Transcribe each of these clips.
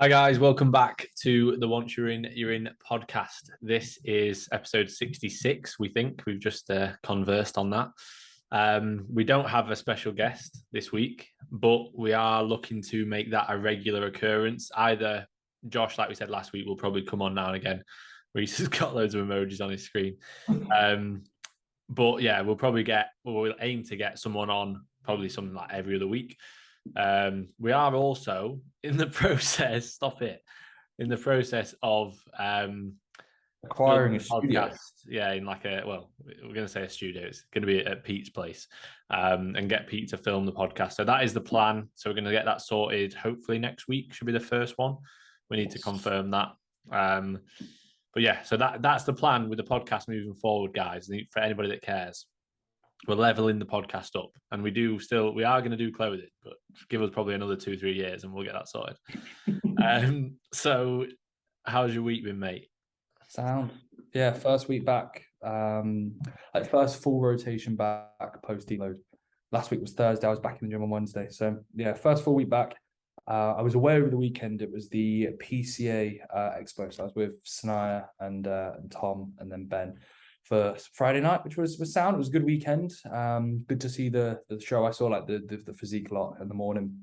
Hi guys, welcome back to the Once You're In podcast. This is episode 66. We think we've just conversed on that. We don't have a special guest this week, but we are looking to make that a regular occurrence. Either Josh, like we said last week, will probably come on now and again. Reece has got loads of emojis on his screen. But yeah, we'll aim to get someone on probably something like every other week. We are also in the process, in the process of acquiring a studio. podcast. Yeah, in like we're going to say a studio. It's going to be at Pete's place and get Pete to film the podcast. So that is the plan. So we're going to get that sorted. Hopefully next week should be the first one. We need to confirm that. But yeah, so that's the plan with the podcast moving forward, guys. For anybody that cares, we're leveling the podcast up, and we are going to do clothing, but give us probably another 2-3 years and we'll get that sorted. So how's your week been, mate? Sound. Yeah, first week back, like first full rotation back post deload. Last week was Thursday. I was back in the gym on Wednesday. So yeah, first full week back. I was away over the weekend. It was the PCA expo. So I was with Sanaya and Tom and then Ben for Friday night, which was sound. It was a good weekend. Good to see the show. I saw like the physique lot in the morning,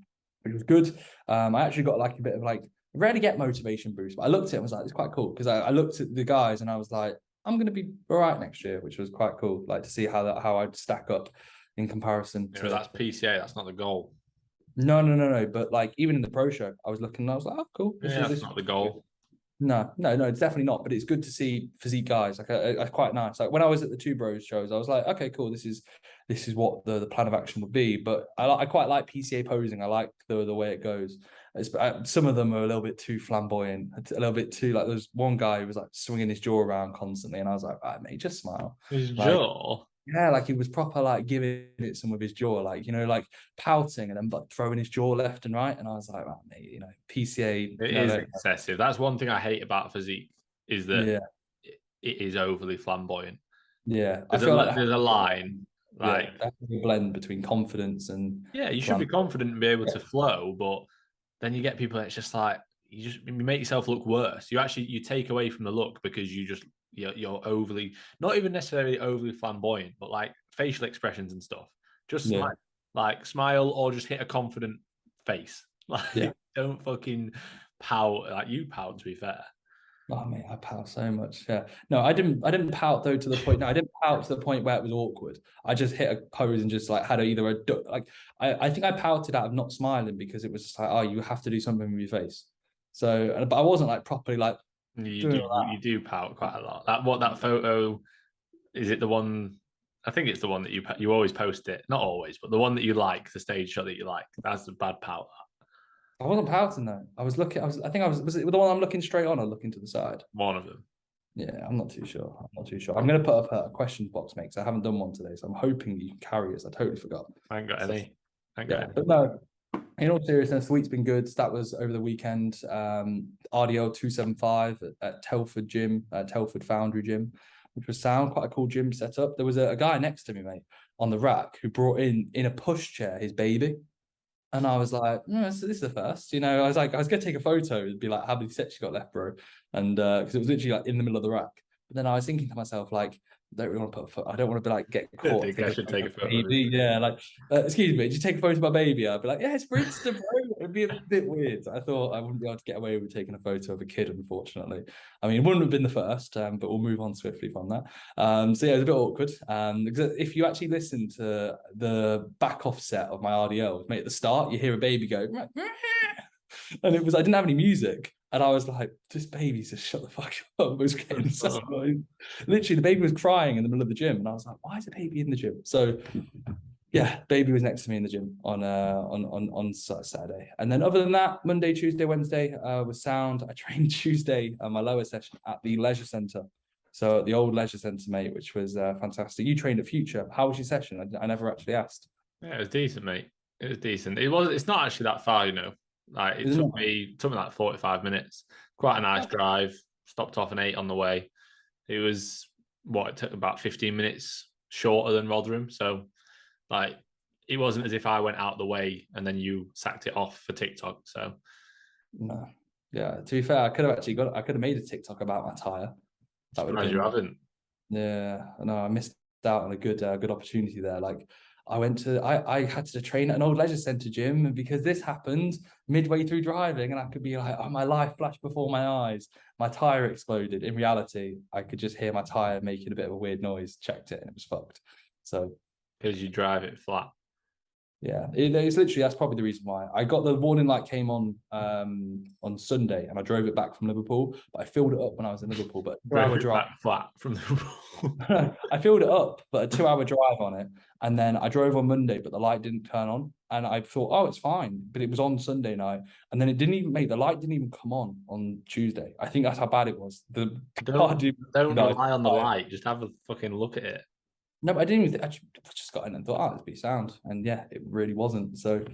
which was good. I actually got like a bit of like, I rarely get motivation boost, but I looked at it and was like, it's quite cool because I looked at the guys and I was like, I'm going to be all right next year, which was quite cool. Like to see how I'd stack up in comparison to. That's PCA. That's not the goal. No. But like even in the pro show, I was looking and I was like, oh, cool. That's not the goal. No, it's definitely not. But it's good to see physique guys. Like, quite nice. Like when I was at the Two Bros shows, I was like, okay, cool. This is what the plan of action would be. But I quite like PCA posing. I like the way it goes. Some of them are a little bit too flamboyant, a little bit too like. There's one guy who was like swinging his jaw around constantly, and I was like, right, mate, just smile. His like, jaw. Yeah, like he was proper like giving it some with his jaw, like like pouting and then like throwing his jaw left and right. And I was like, right, mate, PCA. It is excessive. That's one thing I hate about physique is that it is overly flamboyant. Yeah, there's a line. Like a blend between confidence and you should be confident and be able to flow, but then you get people that's just like you make yourself look worse. You take away from the look because you're overly, not even necessarily overly flamboyant, but like facial expressions and stuff. Just smile or just hit a confident face. Like don't fucking pout like you pout, to be fair. Oh mate, I pout so much. Yeah. No, I didn't pout though to the point. No, I didn't pout to the point where it was awkward. I just hit a pose and just like had I think I pouted out of not smiling because it was just like, oh, you have to do something with your face. So, but I wasn't like properly like. You do pout quite a lot. That photo, is it the one? I think it's the one that you always post it. Not always, but the one that you like, the stage shot that you like. That's a bad pout. I wasn't pouting though. I was looking. Was it the one I'm looking straight on or looking to the side? One of them. Yeah, I'm not too sure. I'm going to put up a questions box, mate, because I haven't done one today. So I'm hoping you can carry us. I totally forgot. I ain't got any. But no, in all seriousness, the week's been good. That was over the weekend. RDL 275 at Telford Gym, Telford Foundry Gym, which was sound, quite a cool gym setup. There was a guy next to me, mate, on the rack who brought in a push chair his baby. And I was like, this is the first, I was like, I was gonna take a photo and be like, how many sets you got left, bro? And because it was literally like in the middle of the rack. But then I was thinking to myself, like, I don't want to be like get caught. I should take a photo. Yeah, like, excuse me, did you take a photo of my baby? I'd be like, yeah, it's for Insta, bro. It'd be a bit weird. I thought I wouldn't be able to get away with taking a photo of a kid, unfortunately. I mean, it wouldn't have been the first, but we'll move on swiftly from that. So yeah, it was a bit awkward. Because if you actually listen to the back offset of my RDL, mate, at the start, you hear a baby go, and I didn't have any music. And I was like, this baby's just shut the fuck up. It was getting so annoying. Literally, the baby was crying in the middle of the gym. And I was like, why is the baby in the gym? So yeah, baby was next to me in the gym on Saturday. And then other than that, Monday, Tuesday, Wednesday was sound. I trained Tuesday, my lower session at the leisure centre. So at the old leisure centre, mate, which was fantastic. You trained at Future. How was your session? I never actually asked. Yeah, it was decent, mate. It was decent. It's not actually that far, Like it took me like 45 minutes. Quite a nice drive. Stopped off and ate on the way. It was it took about 15 minutes shorter than Rotherham. So like it wasn't as if I went out the way and then you sacked it off for TikTok. So no. Yeah, to be fair, I could have made a TikTok about my tire. That would have Surprised you been, haven't. yeah, no, I missed out on a good opportunity there. Like I had to train at an old leisure centre gym, and because this happened midway through driving, and I could be like, oh, my life flashed before my eyes. My tire exploded. In reality, I could just hear my tire making a bit of a weird noise. Checked it, and it was fucked. So Because you drive it flat. yeah, it's literally, that's probably the reason why. I got the warning light came on Sunday, and I drove it back from Liverpool, but I filled it up when I was in Liverpool. But Drove 2 hour it drive. back flat from the I filled it up, but a 2 hour drive on it. And then I drove on Monday, but the light didn't turn on. And I thought, oh, it's fine. But it was on Sunday night. And then the light didn't even come on Tuesday. I think that's how bad it was. The car Don't didn't don't recognize rely on the light. light. Just have a fucking look at it. No, but I didn't even, I just got in and thought, oh, it's be sound. And yeah, it really wasn't. So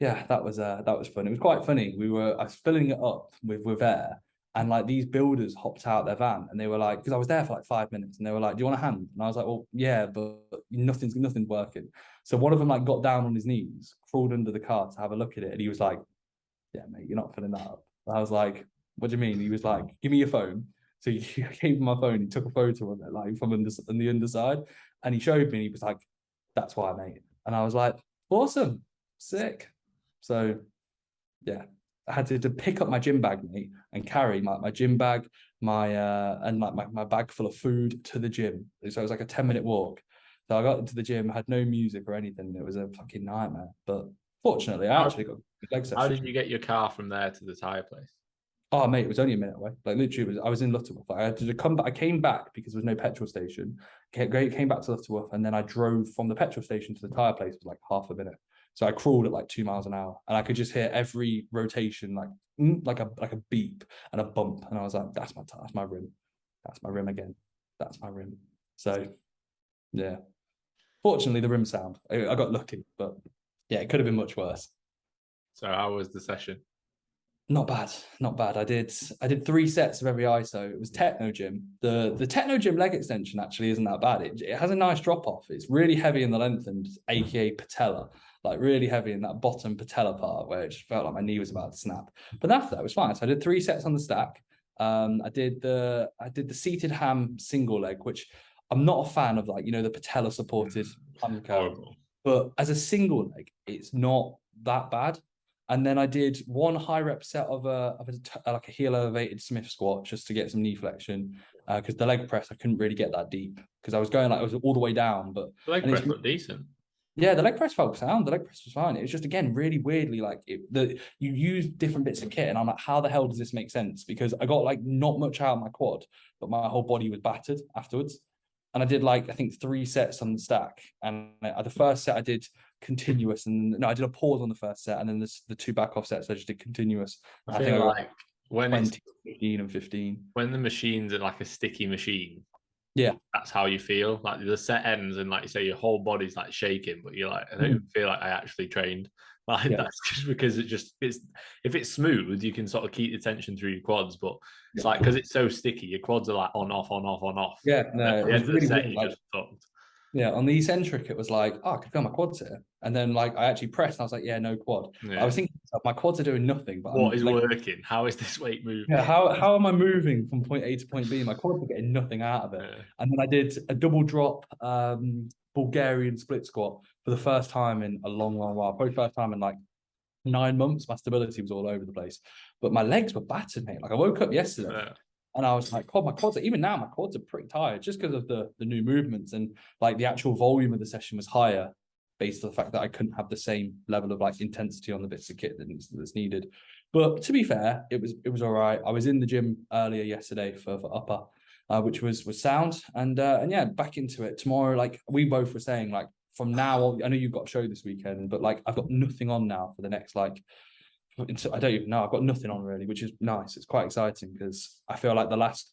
yeah, that was fun. It was quite funny. I was filling it up with air, and like these builders hopped out their van, and they were like, because I was there for like 5 minutes, and they were like, "Do you want a hand?" And I was like, "Well, yeah, but nothing's working." So one of them like got down on his knees, crawled under the car to have a look at it, and he was like, "Yeah, mate, you're not filling that up." And I was like, "What do you mean?" He was like, "Give me your phone." So he gave him my phone. He took a photo of it, like from on the underside, and he showed me. And he was like, "That's why, mate." And I was like, "Awesome, sick." So yeah, I had to pick up my gym bag, mate, and carry my gym bag, and like my bag full of food to the gym. So it was like a 10-minute walk. So I got into the gym, had no music or anything. It was a fucking nightmare. But fortunately, I actually got a good leg How session. did you get your car from there to the tire place? Oh mate, it was only a minute away. Like literally, I was in Lutterworth. Like, I had to come back. I came back because there was no petrol station. Came back to Lutterworth, and then I drove from the petrol station to the tire place. It was like half a minute. So I crawled at like 2 miles an hour, and I could just hear every rotation like a beep and a bump, and I was like, "That's my rim, that's my rim again, that's my rim." So yeah, fortunately the rim sound. I got lucky, but yeah, it could have been much worse. So how was the session? Not bad, not bad. I did 3 sets of every ISO. It was techno gym. The techno gym leg extension actually isn't that bad. It has a nice drop off. It's really heavy in the lengthened, aka patella, like really heavy in that bottom patella part where it just felt like my knee was about to snap. But after that, it was fine. So I did 3 sets on the stack. I did the seated ham single leg, which I'm not a fan of, like, the patella supported ham curl. Horrible. But as a single leg, it's not that bad. And then I did one high rep set of like a heel elevated Smith squat just to get some knee flexion, because the leg press I couldn't really get that deep because I was all the way down. But The leg press looked decent. yeah, the leg press felt sound. The leg press was fine. It was just, again, really weirdly like you use different bits of kit, and I'm like, how the hell does this make sense? Because I got like not much out of my quad, but my whole body was battered afterwards. And I did like, I think 3 sets on the stack. And the first set I did continuous, and no, I did a pause on the first set, and then the 2 back off sets I just did continuous. I think I feel got like when 20, it's 15, and 15. when the machines are like a sticky machine, Yeah. that's how you feel. Like the set ends, and like you say, your whole body's like shaking, but you're like, I don't even feel like I actually trained. Like that's just because it's if it's smooth, you can sort of keep the tension through your quads, but it's like because it's so sticky, your quads are like on off on off on off. Yeah, And at no, the it was end of the really set, weird. you Like, just fucked. yeah, on the eccentric, it was like, oh, I could feel my quads here. And then like I actually pressed, and I was like, yeah, no quad. Yeah. I was thinking, my quads are doing nothing, but What is working? How is this weight moving? yeah, how am I moving from point A to point B? My quads are getting nothing out of it. Yeah. And then I did a double drop Bulgarian split squat for the first time in a long, long while. Probably first time in like 9 months. My stability was all over the place, but my legs were battered, mate. Like I woke up yesterday. Yeah. And I was like, God, my quads are, even now, my quads are pretty tired just because of the new movements, and like the actual volume of the session was higher based on the fact that I couldn't have the same level of like intensity on the bits of kit that's needed. But to be fair, it was all right. I was in the gym earlier yesterday for upper, which was sound, and yeah, back into it tomorrow. Like we both were saying, like from now on, I know you've got a show this weekend, but like I've got nothing on now for the next like, I don't even know. I've got nothing on really, which is nice. It's quite exciting because I feel like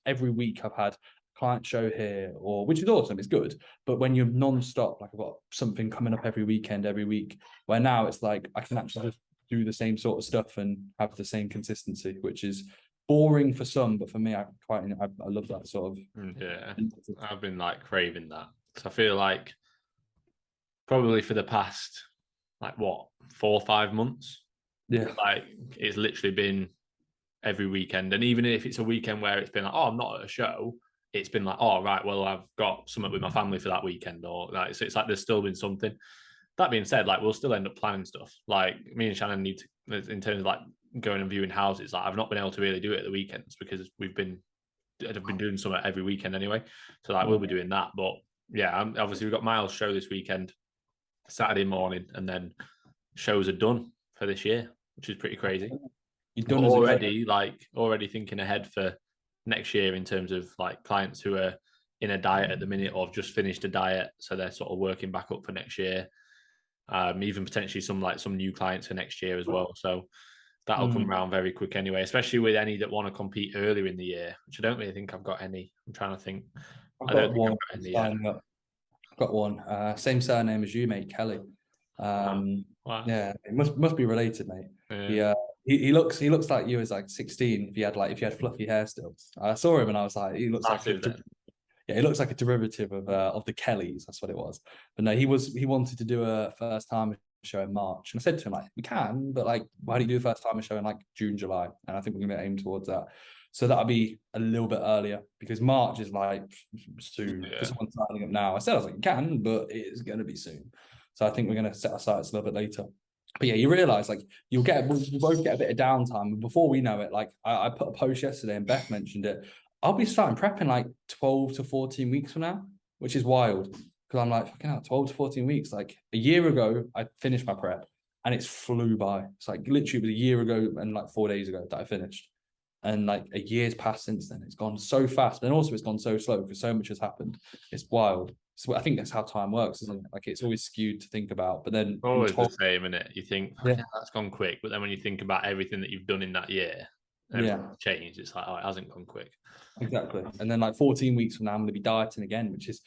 every week I've had a client show here, which is awesome. It's good. But when you're non-stop, like I've got something coming up every weekend, every week, where now it's like I can actually just do the same sort of stuff and have the same consistency, which is boring for some, but for me, I love that sort of. Yeah, I've been like craving that. So I feel like probably for the past like what 4 or 5 months. Yeah. Like it's literally been every weekend. And even if it's a weekend where it's been like, oh, I'm not at a show, it's been like, oh, right, well, I've got something with my family for that weekend, or like, so it's like there's still been something. That being said, like we'll still end up planning stuff. Like me and Shannon need to, in terms of like going and viewing houses. Like I've not been able to really do it at the weekends because I've been doing something every weekend anyway. So like we'll be doing that. But yeah, obviously we've got Miles' show this weekend, Saturday morning, and then shows are done for this year, which is pretty crazy. You've done already thinking ahead for next year in terms of like clients who are in a diet at the minute or have just finished a diet, so they're sort of working back up for next year. Even potentially some new clients for next year as well. So that'll come around very quick anyway, especially with any that want to compete earlier in the year, which I don't really think I've got any. I'm trying to think. I've got one. I've got one. Same surname as you, mate, Kelly. Wow. Yeah, it must be related, mate. Yeah. He looks like you was like 16 if you had fluffy hair still. I saw him and I was like, he looks like he looks like a derivative of the Kellys. That's what it was. But no, he wanted to do a first time show in March, and I said to him like, we can, but like, why do you do a first time show in like June, July? And I think we're gonna aim towards that. So that'll be a little bit earlier because March is like soon. For someone starting up now, I was like, you can, but it is going to be soon. So I think we're going to set our sights a little bit later. But yeah, you realize like we'll both get a bit of downtime. Before we know it, like I put a post yesterday and Beth mentioned it. I'll be starting prepping like 12 to 14 weeks from now, which is wild. Because I'm like, fucking hell, 12 to 14 weeks. Like a year ago, I finished my prep and it's flew by. It's like literally it was a year ago and like 4 days ago that I finished. And like a year's passed since then. It's gone so fast. And also it's gone so slow because so much has happened. It's wild. So I think that's how time works, isn't it? Like it's always skewed to think about. But then always the same, isn't it? You think, that's gone quick. But then when you think about everything that you've done in that year, everything's changed. It's like, oh, it hasn't gone quick. Exactly. And then like 14 weeks from now, I'm going to be dieting again, which is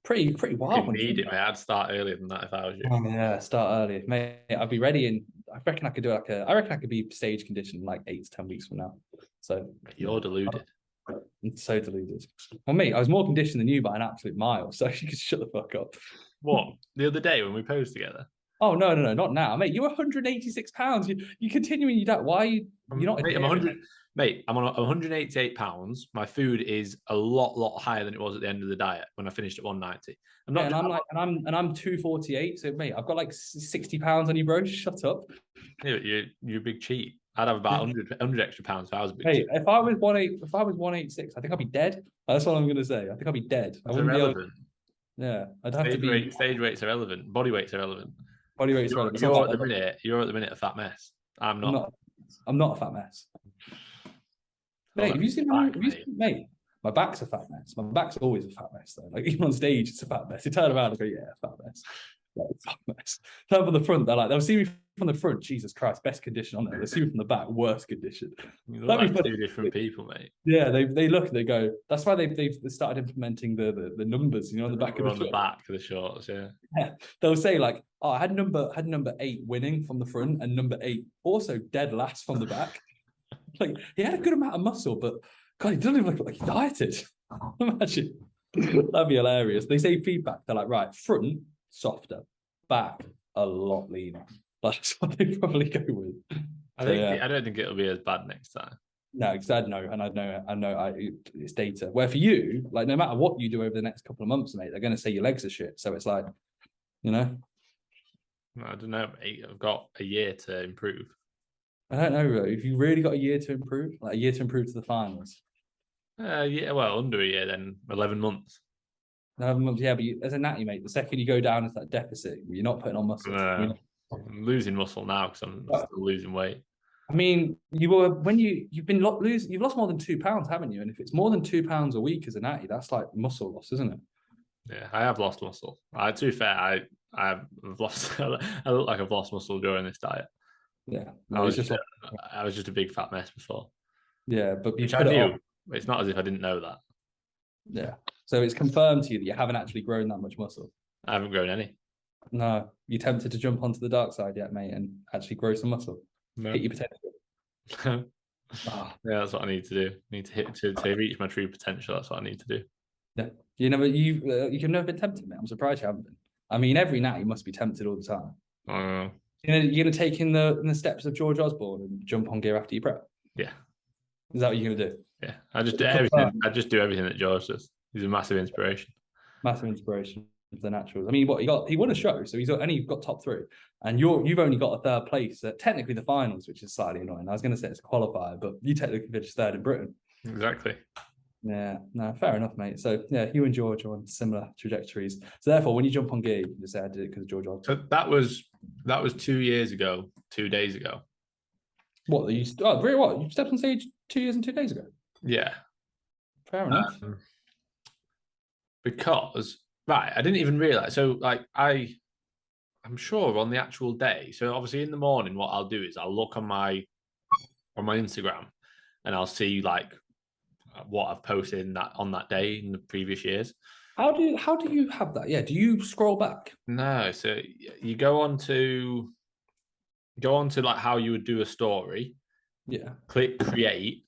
pretty wild. You need it, mate. I'd start earlier than that if I was you. Oh, yeah, start early, mate. I'd be ready, and I reckon I could do I reckon I could be stage conditioned in like 8 to 10 weeks from now. So you're deluded. I'm so deluded. Well, mate, I was more conditioned than you by an absolute mile, so you can shut the fuck up. What? The other day when we posed together? Oh no, not now, mate. You were 186 pounds. You continuing your diet. Why are you're not? Mate, I'm 100. Mate, I'm on 188 pounds. My food is a lot higher than it was at the end of the diet when I finished at 190. I'm 248. So mate, I've got like 60 pounds on you, bro. Shut up. You're a big cheat. I'd have about 100 extra pounds if I was a big cheat. If I was 186, I think I'd be dead. That's what I'm gonna say. I think I'd be dead. That's irrelevant. I'd have to be. Stage weights are relevant. Body weights are relevant. Body weight's relevant. You're at the minute a fat mess. I'm not a fat mess. Mate, have you seen mate? My back's a fat mess. My back's always a fat mess though. Like even on stage, it's a fat mess. You turn around and go, yeah, fat mess. Like, fat mess. Turn from the front, they're like, they'll see me from the front, Jesus Christ, best condition on there. They'll see me from the back, worst condition. You look like two different people, mate. Yeah, they look and they go, that's why they've started implementing the numbers, you know, on the back of the back of the shorts, yeah. They'll say like, oh, I had number 8 winning from the front and number 8 also dead last from the back. Like he had a good amount of muscle, but God, he doesn't even look like he dieted. Imagine. That'd be hilarious. They say feedback. They're like, right, front softer, back a lot leaner. That's what they probably go with. I don't think it'll be as bad next time. No, because I know it's data. Where for you, like no matter what you do over the next couple of months, mate, they're going to say your legs are shit. So it's like, you know. I don't know. I've got a year to improve. I don't know, bro. If you really got a year to improve, like a year to improve to the finals. Yeah, well, under a year, then 11 months. 11 months, yeah, but as a natty, mate, the second you go down into that deficit, you're not putting on muscle. I'm losing muscle now because I'm still losing weight. I mean, you've lost more than 2 pounds, haven't you? And if it's more than 2 pounds a week as a natty, that's like muscle loss, isn't it? Yeah, I have lost muscle. To be fair, I've lost. I look like I've lost muscle during this diet. Yeah, I was just a big fat mess before. Yeah, but which I knew. It's not as if I didn't know that. Yeah, so it's confirmed to you that you haven't actually grown that much muscle. I haven't grown any. No, you tempted to jump onto the dark side yet, mate, and actually grow some muscle. No. Hit your potential. Yeah, that's what I need to do. I need to hit to reach my true potential. That's what I need to do. Yeah, you've never been tempted, mate. I'm surprised you haven't been. I mean, every night you must be tempted all the time. You're gonna take in the steps of George Osborne and jump on gear after you prep. Yeah. Is that what you're gonna do? Yeah, I just So do you everything. confirm I just do everything that George does. He's a massive inspiration. massive inspiration for the naturals. I mean, what he won a show, so he's got top three, and you've only got a third place at technically the finals, which is slightly annoying. I was gonna say it's a qualifier, but you technically finished third in Britain. Exactly. Yeah, no, fair enough, mate. So yeah, you and George are on similar trajectories. So therefore, when you jump on gear, you can just say I did it because of George. So that was 2 years ago, 2 days ago. What you? Oh, really? What you stepped on stage 2 years and 2 days ago? Yeah. Fair enough. Because right, I didn't even realize. So like I'm sure on the actual day. So obviously in the morning, what I'll do is I'll look on my Instagram, and I'll see like what I've posted in that on that day in the previous years. How do you have that? Yeah, do you scroll back? No, so you go on to like how you would do a story. Yeah. Click create.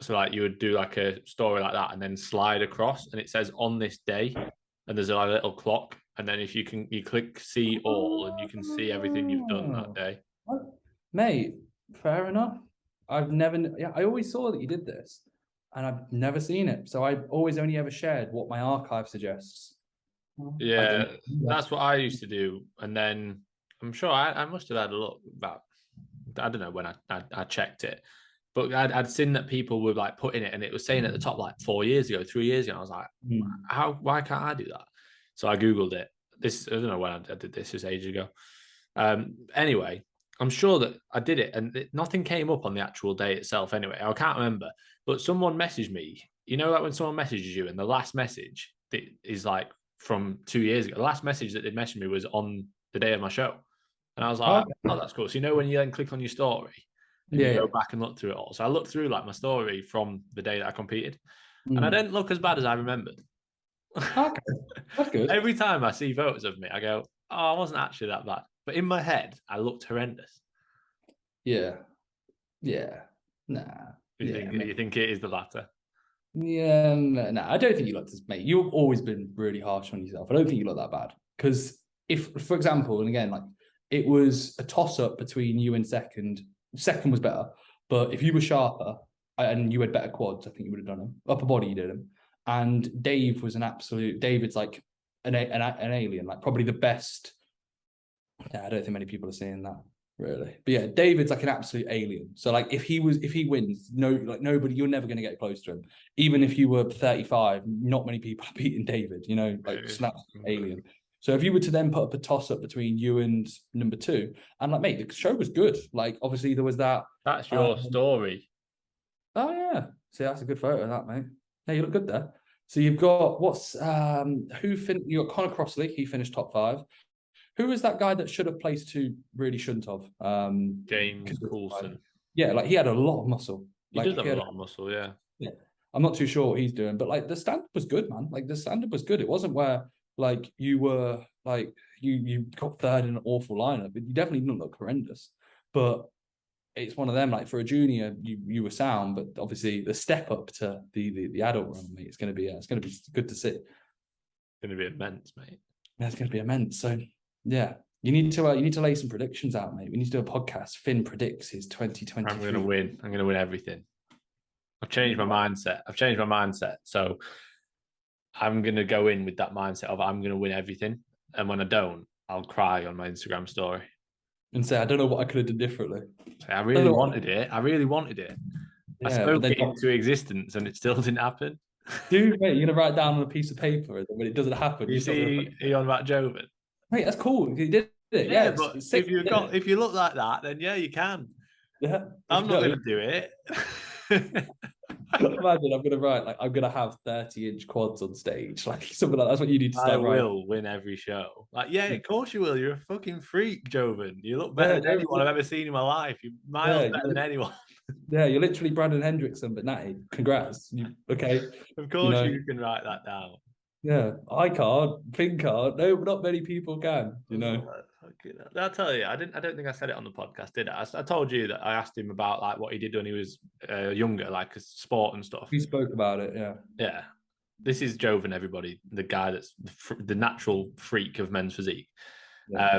So like you would do like a story like that, and then slide across, and it says on this day, and there's a little clock, and then if you click see all, and you can see everything you've done that day. Mate, fair enough. I've never, yeah, I always saw that you did this, and I've never seen it. So I've always only ever shared what my archive suggests. Yeah, that's what I used to do, and then I'm sure I must have had a look about. I don't know when I checked it, but I'd seen that people were like putting it, and it was saying at the top like 4 years ago, 3 years ago. And I was like, why can't I do that? So I googled it. I don't know when I did this. It was ages ago. Anyway, I'm sure that I did it, and nothing came up on the actual day itself. Anyway, I can't remember, but someone messaged me. You know, like when someone messages you, and the last message is like from 2 years ago. The last message that they messaged me was on the day of my show, and I was like, "Oh, that's cool." So you know, when you then click on your story, and you go back and look through it all. So I looked through like my story from the day that I competed, and I didn't look as bad as I remembered. Okay, that's good. Every time I see photos of me, I go, "Oh, I wasn't actually that bad," but in my head, I looked horrendous. Yeah, nah. You think it is the latter? Yeah, no, I don't think you look as mate. You've always been really harsh on yourself. I don't think you look that bad because if, for example, and again, like it was a toss up between you and second. Second was better, but if you were sharper and you had better quads, I think you would have done them. Upper body, you did them. And Dave was an absolute. David's like an alien, like probably the best. Yeah, I don't think many people are saying that really, but yeah, David's like an absolute alien. So like if he wins, nobody, you're never going to get close to him. Even if you were 35, not many people are beating David. You know, like snap alien. So if you were to then put up a toss up between you and number two, and like, mate, the show was good. Like, obviously there was that. That's your story. Oh yeah, see, that's a good photo of that, mate. Yeah, you look good there. So you've got you got Connor Crossley. He finished top 5. Who was that guy that should have placed two, really shouldn't have? James Coulson. Yeah, like he had a lot of muscle. He does have a lot of muscle, yeah. Yeah. I'm not too sure what he's doing, but like the stand-up was good, man. Like the stand-up was good. It wasn't where like you were like you got third in an awful lineup. You definitely didn't look horrendous. But it's one of them, like for a junior, you were sound, but obviously the step up to the adult run, mate, it's gonna be good to see. It's gonna be immense, mate. Yeah, it's gonna be immense. So yeah, you need to lay some predictions out, mate. We need to do a podcast. Finn predicts his 2020. I'm gonna win. I'm gonna win everything. I've changed my mindset. So I'm gonna go in with that mindset of I'm gonna win everything, and when I don't, I'll cry on my Instagram story and say I don't know what I could have done differently. I really wanted it. Yeah, I spoke it into existence, and it still didn't happen. Dude, mate, you're gonna write down on a piece of paper, and when it doesn't happen, you see, are you on about Joven? Mate, that's cool. He did it. Yeah, but if you look like that, then yeah, you can. Yeah, I'm not going to do it. Imagine I'm going to write like I'm going to have 30-inch quads on stage, like something like that's what you need to start. I will win every show. Like, yeah, of course you will. You're a fucking freak, Joven. You look better than anyone I've ever seen in my life. You're miles better than anyone. Yeah, you're literally Brandon Hendrickson, but natty. Congrats. Okay. Of course you can write that down. Yeah, I can't. Finn can't. No, not many people can. You know. I'll tell you, I don't think I said it on the podcast, did I? I told you that I asked him about like what he did when he was younger, like a sport and stuff. We spoke about it, yeah. Yeah. This is Joven, everybody, the guy that's the natural freak of men's physique. Yeah.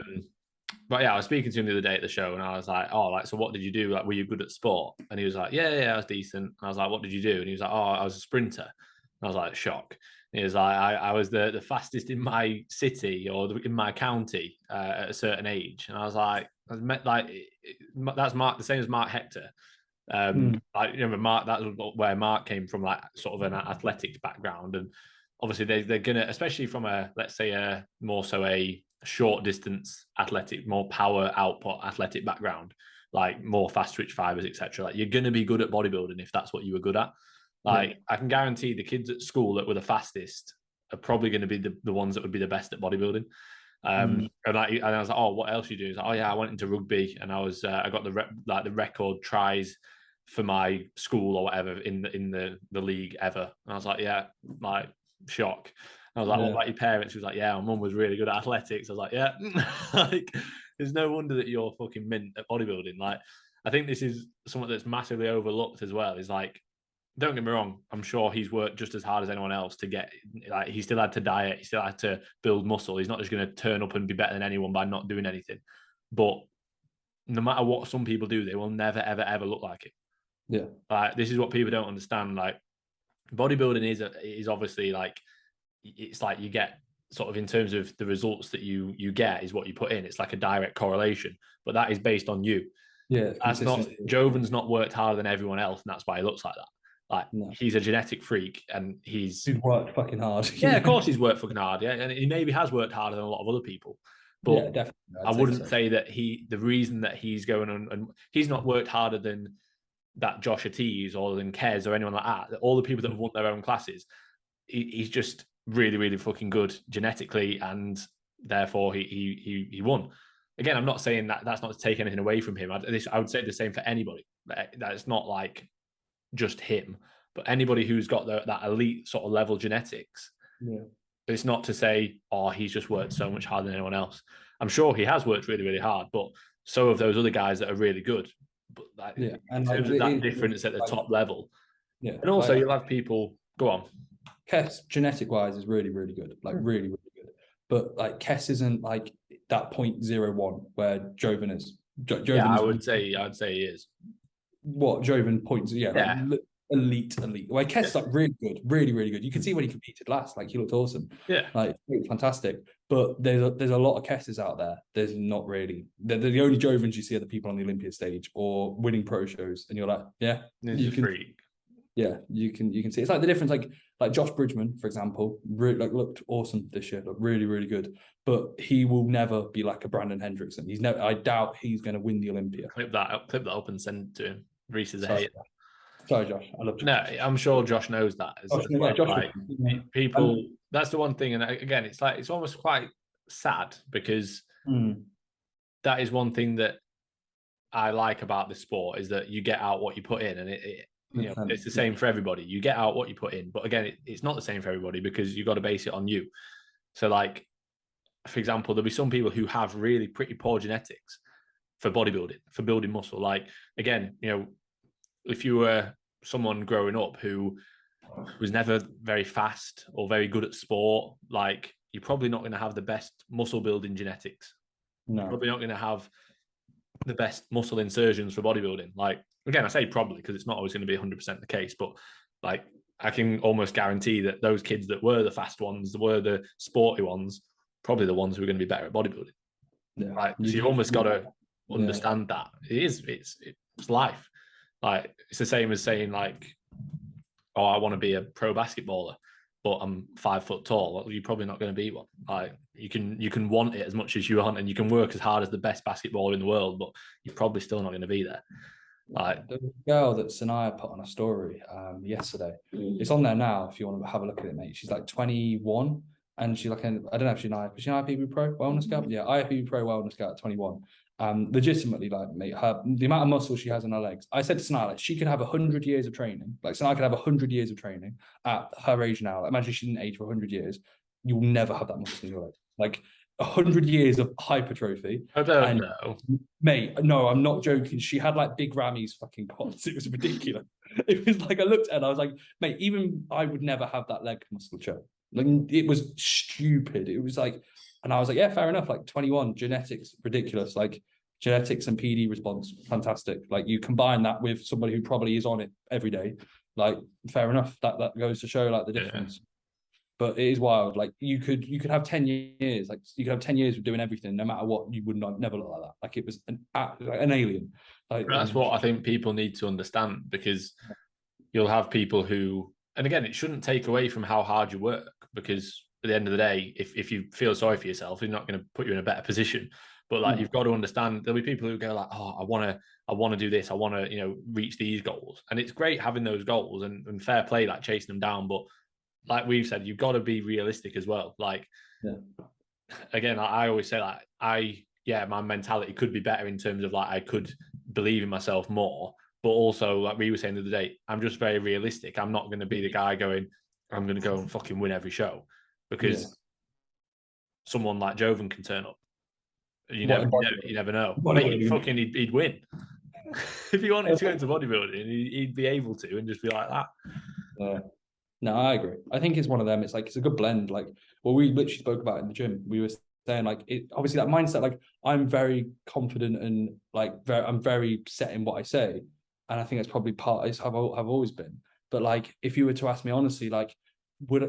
But yeah, I was speaking to him the other day at the show, and I was like, "Oh, like, so what did you do? Like, were you good at sport?" And he was like, "Yeah, I was decent." And I was like, "What did you do?" And he was like, "Oh, I was a sprinter." And I was like, "Shock." And he was like, "I was the fastest in my city or in my county at a certain age." And I was like, "That's Mark, the same as Mark Hector." Like, you know, Mark, that's where Mark came from, like sort of an athletics background, and obviously they're gonna, especially from a, let's say, a more so a short distance athletic, more power output athletic background, like more fast twitch fibers, etc. Like, you're gonna be good at bodybuilding if that's what you were good at. Like, I can guarantee the kids at school that were the fastest are probably going to be the ones that would be the best at bodybuilding. And I was like, "Oh, what else are you doing?" He's like, "Oh yeah, I went into rugby, and I got the record tries for my school or whatever in the league ever." And I was like, "Yeah, like, shock." I was like, "What about your parents?" He was like, "Yeah, my mum was really good at athletics." I was like, "Yeah." Like, there's no wonder that you're fucking mint at bodybuilding. Like, I think this is something that's massively overlooked as well. Is like, don't get me wrong, I'm sure he's worked just as hard as anyone else to get, like, he still had to diet, he still had to build muscle. He's not just going to turn up and be better than anyone by not doing anything. But no matter what some people do, they will never, ever, ever look like it. Yeah. Like, this is what people don't understand. Like, bodybuilding is obviously like, it's like you get sort of, in terms of the results that you get is what you put in. It's like a direct correlation, but that is based on you. Yeah. That's not, Jovan's not worked harder than everyone else, and that's why he looks like that. Like, he's a genetic freak, and he's worked fucking hard. Yeah, of course he's worked fucking hard. Yeah, and he maybe has worked harder than a lot of other people. But yeah, definitely. I wouldn't say that the reason that he's going on, and he's not worked harder than that Josh Ortiz or than Kez or anyone like that. All the people that have won their own classes, he's just really, really fucking good genetically, and therefore he won. Again, I'm not saying that that's not to take anything away from him. I would say the same for anybody. That's not like just him, but anybody who's got that elite sort of level genetics. Yeah. It's not to say, "Oh, he's just worked so much harder than anyone else." I'm sure he has worked really, really hard, but so have those other guys that are really good. But in terms of that difference at the top level. Yeah. And also, you'll have people go on. Kess, genetic wise, is really, really good. Like, really, really good. But like, Kess isn't like that 0.01 where Jovan is. Yeah, I would say he is. What, Jovan points? Yeah. Like, elite. Well, Kess is like really good, really, really good. You can see when he competed last, like, he looked awesome. Yeah, like, fantastic. But there's a lot of Kesses out there. There's not really. They're the only Jovans you see are the people on the Olympia stage or winning pro shows, and you're like, yeah, you can. Freak. Yeah, you can see. It's like the difference. Like Josh Bridgman, for example, really, like, looked awesome this year, looked really, really good. But he will never be like a Brandon Hendrickson. He's never. I doubt he's going to win the Olympia. Clip that up and send it to him. Reece is a hater. Sorry, Josh. I love Josh. No, I'm sure Josh knows that. People, that's the one thing. And again, it's like, it's almost quite sad, because that is one thing that I like about the sport, is that you get out what you put in, and it's the same for everybody. You get out what you put in, but again, it's not the same for everybody, because you've got to base it on you. So, like, for example, there'll be some people who have really pretty poor genetics for bodybuilding, for building muscle. Like, again, if you were someone growing up who was never very fast or very good at sport, like, you're probably not going to have the best muscle building genetics. No. You're probably not going to have the best muscle insertions for bodybuilding. Like, again, I say probably because it's not always going to be 100% the case, but like, I can almost guarantee that those kids that were the fast ones, were the sporty ones, probably the ones who are going to be better at bodybuilding. Yeah. Like, so you've almost got to understand that it's life. Like, it's the same as saying, like, "Oh, I want to be a pro basketballer, but I'm 5 foot tall." Well, you're probably not going to be one. Like, you can want it as much as you want, and you can work as hard as the best basketballer in the world, but you're probably still not going to be there. Like, the girl that Sanaya put on a story yesterday, it's on there now if you want to have a look at it, mate. She's like 21, and she's like, I don't know if she's an IFBB Pro Wellness Girl. Yeah, IFBB Pro Wellness Girl at 21. Legitimately, like, mate, the amount of muscle she has in her legs. I said to Sanaya, like, she could have 100 years of training. Like, Sanaya could have 100 years of training at her age now. Like, imagine she didn't age for 100 years. You'll never have that muscle in your legs. Like, 100 years of hypertrophy. I don't know. Mate, no, I'm not joking. She had like big Rammies fucking quads. It was ridiculous. It was like, I looked at it and I was like, mate, even I would never have that leg musculature. Like, it was stupid. It was like, And I was like, yeah, fair enough. Like 21, genetics, ridiculous. Like genetics and PD response, fantastic. Like you combine that with somebody who probably is on it every day, like fair enough. That goes to show like the difference. But it is wild. Like you could have 10 years, like you could have 10 years of doing everything, no matter what, you would not never look like that. Like it was an alien. Like, That's what I think people need to understand, because you'll have people who, and again, it shouldn't take away from how hard you work, because at the end of the day, if you feel sorry for yourself, you're not going to put you in a better position. But like, you've got to understand, there'll be people who go like, oh, I want to do this. I want to, reach these goals. And it's great having those goals and fair play, like chasing them down. But like we've said, you've got to be realistic as well. Like, again, I always say like, my mentality could be better in terms of like, I could believe in myself more. But also, like we were saying the other day, I'm just very realistic. I'm not going to be the guy going, I'm going to go and fucking win every show, because someone like Jovan can turn up. You never know. Mate, he'd win. If he wanted to go into bodybuilding, he'd be able to, and just be like that. Yeah. No, I agree. I think it's one of them. It's like, it's a good blend. Like, well, we literally spoke about it in the gym. We were saying like, it obviously that mindset, like I'm very confident and like I'm very set in what I say. And I think that's probably part of I've always been. But like, if you were to ask me honestly, like,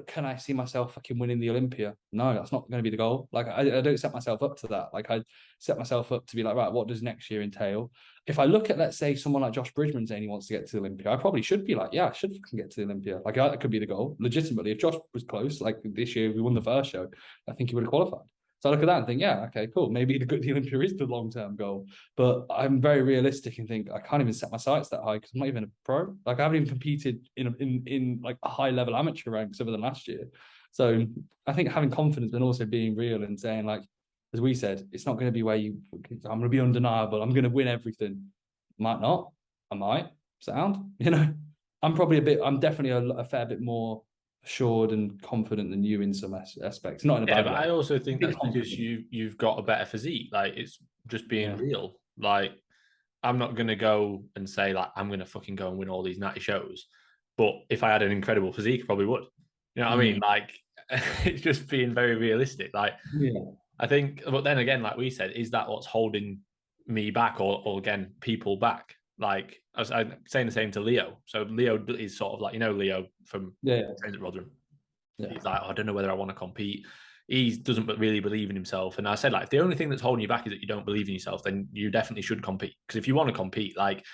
can I see myself fucking winning the Olympia? No, that's not going to be the goal. Like, I don't set myself up to that. Like, I set myself up to be like, right, what does next year entail? If I look at, let's say, someone like Josh Bridgman saying he wants to get to the Olympia, I probably should be like, yeah, I should fucking get to the Olympia. Like, that could be the goal. Legitimately, if Josh was close, like this year we won the first show, I think he would have qualified. So I look at that and think, yeah, okay, cool. Maybe the Olympia is the long-term goal. But I'm very realistic and think I can't even set my sights that high because I'm not even a pro. Like I haven't even competed in like a high-level amateur ranks other than last year. So I think having confidence and also being real and saying like, as we said, it's not going to be where I'm going to be undeniable. I'm going to win everything. Might not. I might. Sound. I'm definitely a fair bit more assured and confident than you in some aspects. Not in a bad way. But I also think that's because you've got a better physique. Like, it's just being real. Like, I'm not going to go and say like I'm going to fucking go and win all these natty shows, but if I had an incredible physique, I probably would. You know what I mean? Like, it's just being very realistic. Like, I think, but then again, like we said, is that what's holding me back, or again, people back? Like, I was saying the same to Leo. So Leo is sort of like, Leo from trains at Rotherham. He's like, I don't know whether I want to compete. He doesn't really believe in himself. And I said, like, if the only thing that's holding you back is that you don't believe in yourself, then you definitely should compete. Because if you want to compete, like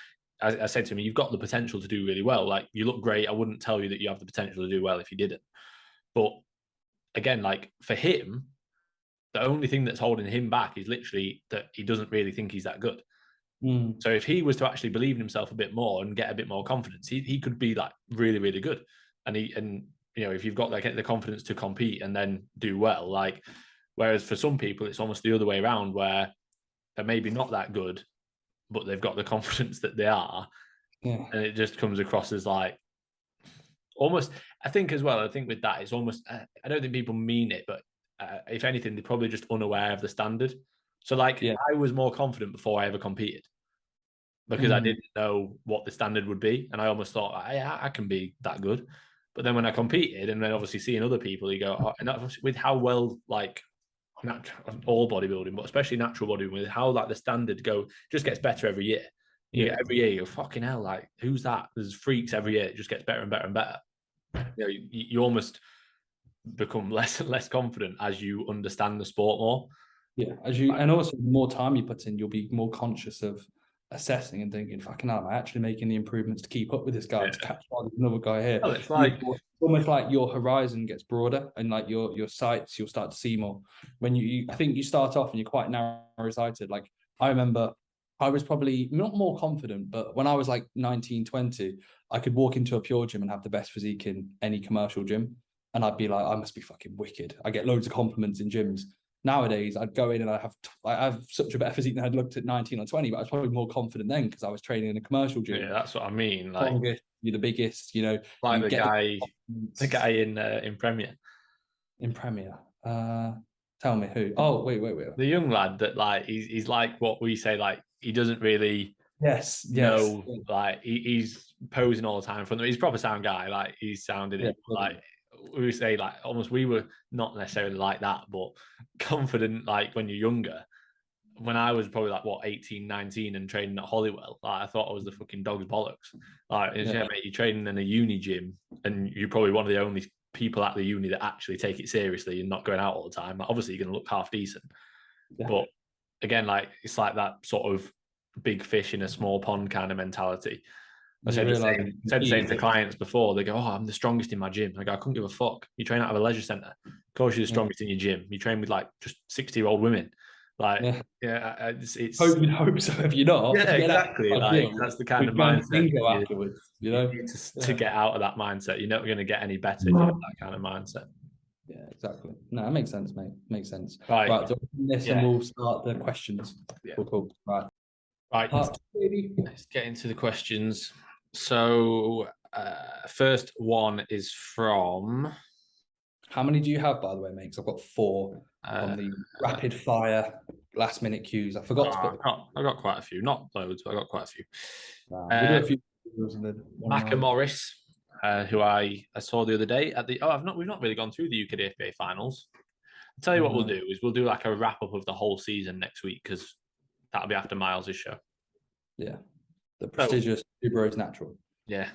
I said to him, you've got the potential to do really well. Like, you look great. I wouldn't tell you that you have the potential to do well if you didn't. But again, like for him, the only thing that's holding him back is literally that he doesn't really think he's that good. So if he was to actually believe in himself a bit more and get a bit more confidence, he could be like really, really good. And if you've got like the confidence to compete and then do well, like, whereas for some people it's almost the other way around, where they're maybe not that good, but they've got the confidence that they are, and it just comes across as like almost. I think with that, it's almost. I don't think people mean it, but if anything, they're probably just unaware of the standard. So like, I was more confident before I ever competed, because I didn't know what the standard would be, and I almost thought I can be that good. But then when I competed, and then obviously seeing other people, you go, and with how well, like, all bodybuilding, but especially natural bodybuilding, with how like the standard just gets better every year. Every year you go, fucking hell, like, who's that? There's freaks every year. It just gets better and better and better. You almost become less and less confident as you understand the sport more. And also the more time you put in, you'll be more conscious of assessing and thinking, fucking hell, am I actually making the improvements to keep up with this guy, to catch another guy here? It's like almost like your horizon gets broader, and like your sights, you'll start to see more. When I think you start off and you're quite narrow-sighted. Like, I remember I was probably not more confident, but when I was like 19, 20, I could walk into a pure gym and have the best physique in any commercial gym. And I'd be like, I must be fucking wicked. I get loads of compliments in gyms. Nowadays, I'd go in and I have such a better physique than I'd looked at 19 or 20, but I was probably more confident then because I was training in a commercial gym. Yeah, that's what I mean. Like, you're the biggest, like the guy in Premier. In Premier. Tell me who. Oh, wait. The young lad that, like, he's like what we say, like, he doesn't really know, like, he's posing all the time for them. He's a proper sound guy. Like, he's sounded it. Like, we say like almost we were not necessarily like that, but confident like when you're younger. When I was probably like 18, 19 and training at Hollywell, like, I thought I was the fucking dog's bollocks. Like, yeah, mate, you're training in a uni gym and you're probably one of the only people at the uni that actually take it seriously and not going out all the time. Like, obviously, you're going to look half decent. Yeah. But again, like it's like that sort of big fish in a small pond kind of mentality. I said the same to clients before. They go, "Oh, I'm the strongest in my gym." I go, "I couldn't give a fuck. You train out of a leisure centre. Of course, you're the strongest in your gym. You train with like just 60-year-old women. Like, it's hope so. If you're not, yeah, exactly. Like that's the kind of mindset afterwards. You know, to get out of that mindset. You're not going to get any better if you have that kind of mindset. Yeah, exactly. No, that makes sense, mate. Makes sense. Right. And we'll start the questions. Yeah. Cool. Right. Let's get into the questions. So, first one is from. How many do you have, by the way, mate? Because I've got 4 on the rapid fire last minute cues. I forgot to put. I got quite a few, not loads, but I got quite a few. We'll do a few. Macca Morris, who I saw the other day at the. We've not really gone through the UKDFBA finals. I'll tell you what we'll do is we'll do like a wrap up of the whole season next week because that'll be after Miles' show. Yeah, the prestigious Two Bros Natural. Yeah,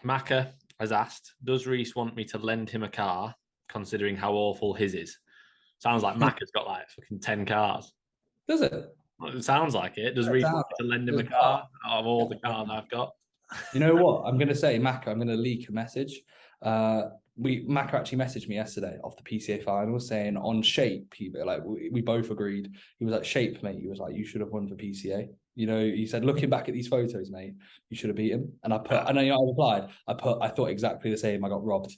Macca has asked, does Reece want me to lend him a car, considering how awful his is? Sounds like Macca's got like fucking 10 cars. Does it? Well, it sounds like it. Does Reece want me to lend him a car out of all the cars I've got? You know what? I'm going to say, Macca, I'm going to leak a message. Macca actually messaged me yesterday off the PCA finals saying on shape, we both agreed. He was like, shape, mate. He was like, you should have won for PCA. You know, he said, looking back at these photos, mate, you should have beat him. And I replied, I thought exactly the same. I got robbed.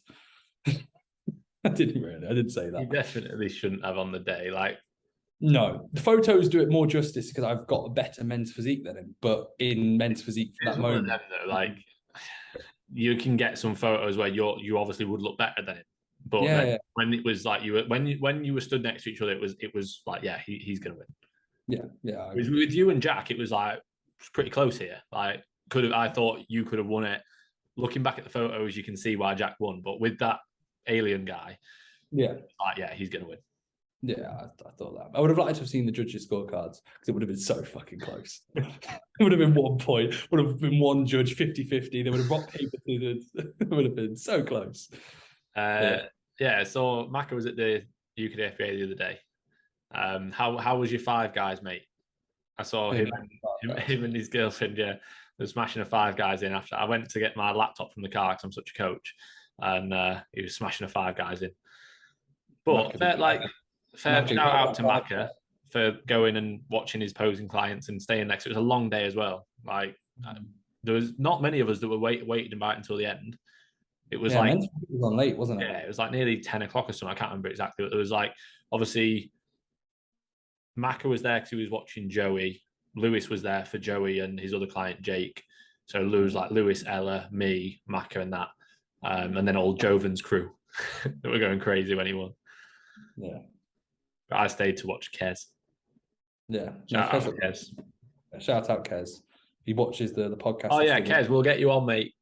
I didn't say that. You definitely shouldn't have on the day. Like, no, the photos do it more justice because I've got a better men's physique than him. But in men's physique for that moment, them, though, like you can get some photos where you obviously would look better than him. But when it was like when you were stood next to each other, it was like, yeah, he's gonna win. Yeah. With you and Jack, it was like pretty close here. Like, I thought you could have won it. Looking back at the photos, you can see why Jack won. But with that alien guy, he's gonna win. Yeah, I thought that. I would have liked to have seen the judges' scorecards because it would have been so fucking close. It would have been 1 point. Would have been one judge 50-50. They would have brought paper to the. It would have been so close. So Macca was at the UKDFBA the other day. How was your 5 guys, mate? I saw him and his girlfriend. Yeah, they were smashing a 5 guys in. After I went to get my laptop from the car because I'm such a coach, and he was smashing a 5 guys in. But fair shout out to Macca for going and watching his posing clients and staying next. It was a long day as well. Like there was not many of us that were waiting about until the end. It was like it was on late, wasn't it? Yeah, it was like nearly 10 o'clock or something. I can't remember exactly. But it was like obviously Macca was there because he was watching Joey. Lewis was there for Joey and his other client Jake. So Lewis, like Lewis, Ella, me, Macca, and that, and then old Jovan's crew that were going crazy when he won. Yeah. But I stayed to watch Kez. Yeah. Shout out Kez. Shout out Kez. He watches the podcast. Oh yeah, Kez, we'll get you on, mate.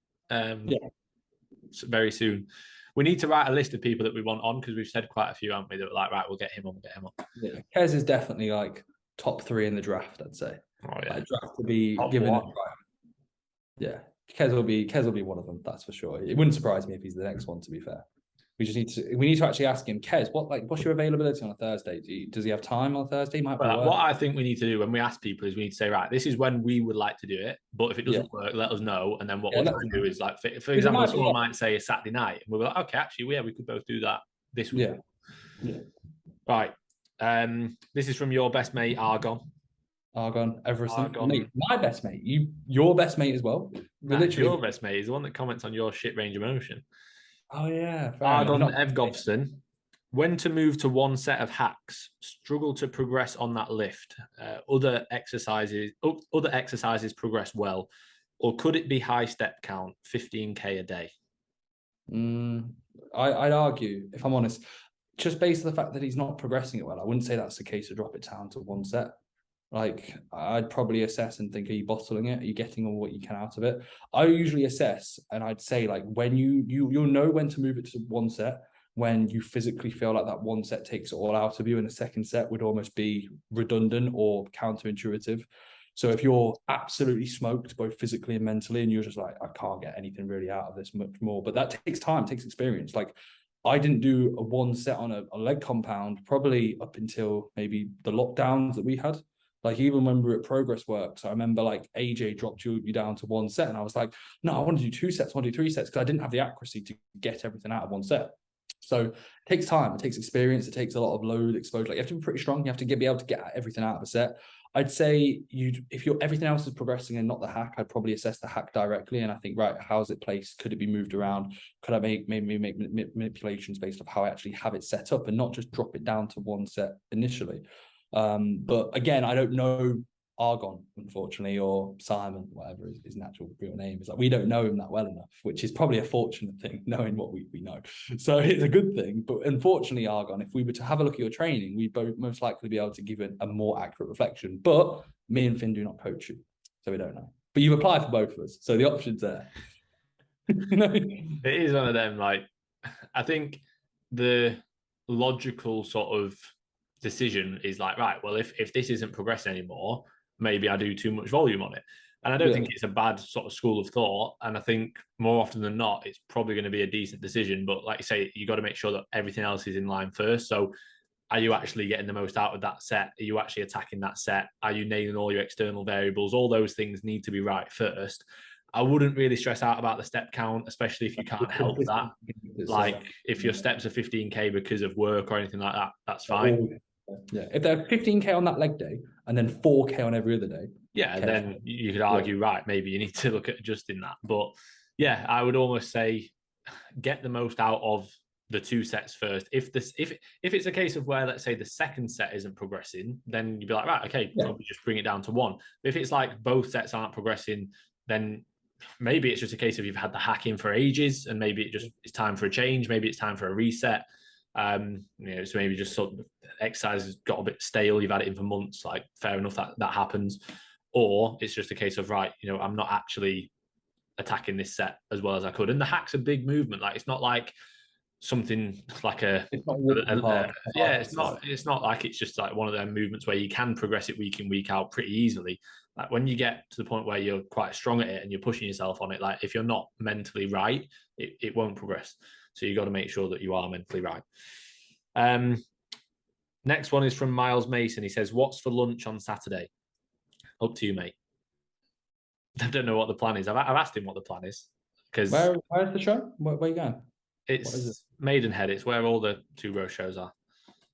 Very soon. We need to write a list of people that we want on because we've said quite a few, haven't we? That were like, right, we'll get him on. Yeah, Kez is definitely like top 3 in the draft, I'd say. Oh yeah, like, draft to be top given. Yeah, Kez will be one of them. That's for sure. It wouldn't surprise me if he's the next one. To be fair. We need to actually ask him, Kez, what's your availability on a Thursday? Does he have time on a Thursday? What I think we need to do when we ask people is we need to say, right, this is when we would like to do it, but if it doesn't work, let us know. And then what we'll try and do is, like, for example, someone might say a Saturday night, and we'll be like, okay, actually, we could both do that this week. Yeah. Right. This is from your best mate, Argon, Everson. Mate, my best mate. Your best mate as well. Your best mate is the one that comments on your shit range of motion. Oh yeah, Argon Evgovson. When to move to one set of hacks? Struggle to progress on that lift. Other exercises progress well, or could it be high step count, 15K a day? I'd argue, if I'm honest, just based on the fact that he's not progressing it well, I wouldn't say that's the case to drop it down to one set. Like, I'd probably assess and think, are you bottling it? Are you getting all what you can out of it? I usually assess, and I'd say, like, when you'll know when to move it to one set when you physically feel like that one set takes it all out of you, and the second set would almost be redundant or counterintuitive. So if you're absolutely smoked, both physically and mentally, and you're just like, I can't get anything really out of this much more, but that takes time, takes experience. Like, I didn't do a one set on a leg compound probably up until maybe the lockdowns that we had. Like, even when we were at Progress Works, I remember like AJ dropped you down to one set, and I was like, no, I want to do 2 sets, I want to do 3 sets, because I didn't have the accuracy to get everything out of one set. So it takes time, it takes experience, it takes a lot of load exposure. Like, you have to be pretty strong, you have to be able to get everything out of a set. I'd say if everything else is progressing and not the hack, I'd probably assess the hack directly. And I think, right, how's it placed? Could it be moved around? Could I make manipulations based off how I actually have it set up, and not just drop it down to one set initially? But again, I don't know Argon, unfortunately, or Simon, whatever his natural real name is. Like, we don't know him that well enough, which is probably a fortunate thing, knowing what we know. So it's a good thing. But unfortunately, Argon, if we were to have a look at your training, we'd both most likely be able to give it a more accurate reflection. But me and Finn do not coach you, so we don't know. But you've applied for both of us, so the option's there. It is one of them. Like, I think the logical sort of decision is like, right, well, if this isn't progressing anymore, maybe I do too much volume on it. And I don't think it's a bad sort of school of thought. And I think more often than not, it's probably going to be a decent decision. But like you say, you got to make sure that everything else is in line first. So are you actually getting the most out of that set? Are you actually attacking that set? Are you nailing all your external variables? All those things need to be right first. I wouldn't really stress out about the step count, especially if you can't help that. Like, if your steps are 15K because of work or anything like that, that's fine. Yeah, if they're 15K on that leg day and then 4K on every other day. Yeah, then you could argue, right, maybe you need to look at adjusting that. But yeah, I would almost say get the most out of the 2 sets first. If it's a case of where, let's say, the second set isn't progressing, then you'd be like, right, okay, probably just bring it down to 1. But if it's like both sets aren't progressing, then maybe it's just a case of you've had the hack in for ages, and maybe it's time for a change. Maybe it's time for a reset. So maybe just sort of exercise has got a bit stale. You've had it in for months. Like, fair enough, that happens. Or it's just a case of, right, I'm not actually attacking this set as well as I could. And the hack's a big movement. Like, it's not like something like it's not like it's just like one of them movements where you can progress it week in, week out pretty easily. Like, when you get to the point where you're quite strong at it and you're pushing yourself on it, like, if you're not mentally right, it won't progress. So you got to make sure that you are mentally right. Next one is from Miles Mason. He says, what's for lunch on Saturday? Up to you, mate. I don't know what the plan is. I've asked him what the plan is. Because where's the show? Where are you going? It's Maidenhead. It's where all the 2 row shows are.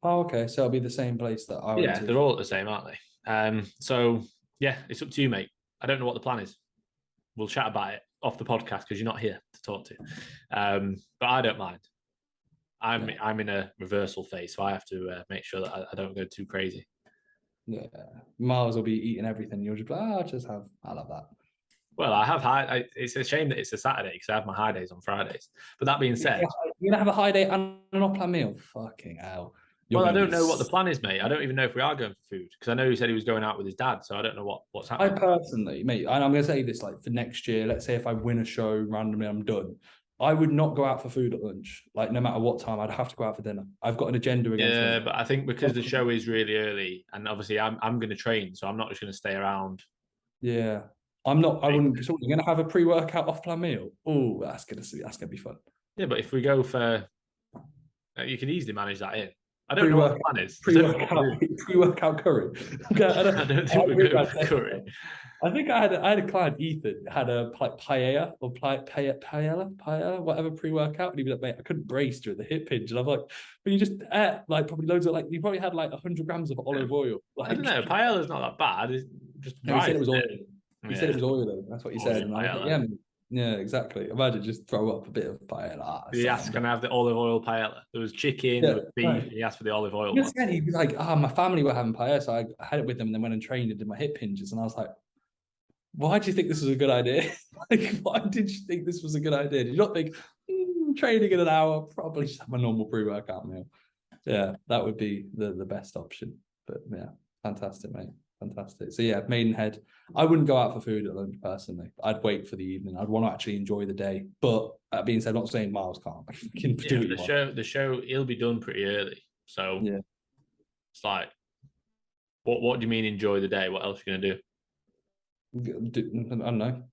Oh, okay. So it'll be the same place that I went to. They're all at the same, aren't they? So yeah, it's up to you, mate. I don't know what the plan is. We'll chat about it off the podcast because you're not here to talk to. But I don't mind. I'm in a reversal phase, so I have to make sure that I don't go too crazy. Yeah, Miles will be eating everything. You'll just be like, I'll have that. Well, I have it's a shame that it's a Saturday because I have my high days on Fridays. But that being said, you're gonna have a high day and an off-plan meal. Fucking hell. Well, I don't know what the plan is, mate. I don't even know if we are going for food because I know he said he was going out with his dad, so I don't know what's happening. I personally, mate, and I'm going to say this, like, for next year, let's say if I win a show randomly, I'm done. I would not go out for food at lunch. Like, no matter what time, I'd have to go out for dinner. I've got an agenda against me. But I think because the show is really early, and obviously I'm going to train, so I'm not just going to stay around. Yeah, I wouldn't. So you're going to have a pre-workout off-plan meal? Oh, that's going to be fun. Yeah, but if we go for, you can easily manage that in. I don't know what the plan is. Pre-workout curry. I don't think we're going for curry. I think I had a client, Ethan, had a paella or paella, whatever pre-workout, and he'd be like, mate, I couldn't brace during the hip hinge, and I'm like, but you just ate like probably loads of, like, you probably had like 100 grams of olive oil. Like, I don't know, paella's not that bad. It's just he said it was oil. He said it was oil. That's what he said. And I was like, yeah, exactly. Imagine just throw up a bit of paella. Did he ask, can I have the olive oil paella? There was chicken, there was beef. Right. He asked for the olive oil. Again, he was like, my family were having paella, so I had it with them and then went and trained and did my hip hinges. And I was like, why do you think this was a good idea? Like, why did you think this was a good idea? Did you not think, training in an hour, probably just have a normal pre-workout meal? Yeah, that would be the best option. But yeah, fantastic, mate. Fantastic. So yeah, Maidenhead. I wouldn't go out for food at lunch personally. I'd wait for the evening. I'd want to actually enjoy the day. But that being said, I'm not saying Miles can't. You can do what you want. The show, he'll be done pretty early. So Yeah. it's like, what do you mean enjoy the day? What else are you gonna do? I don't know.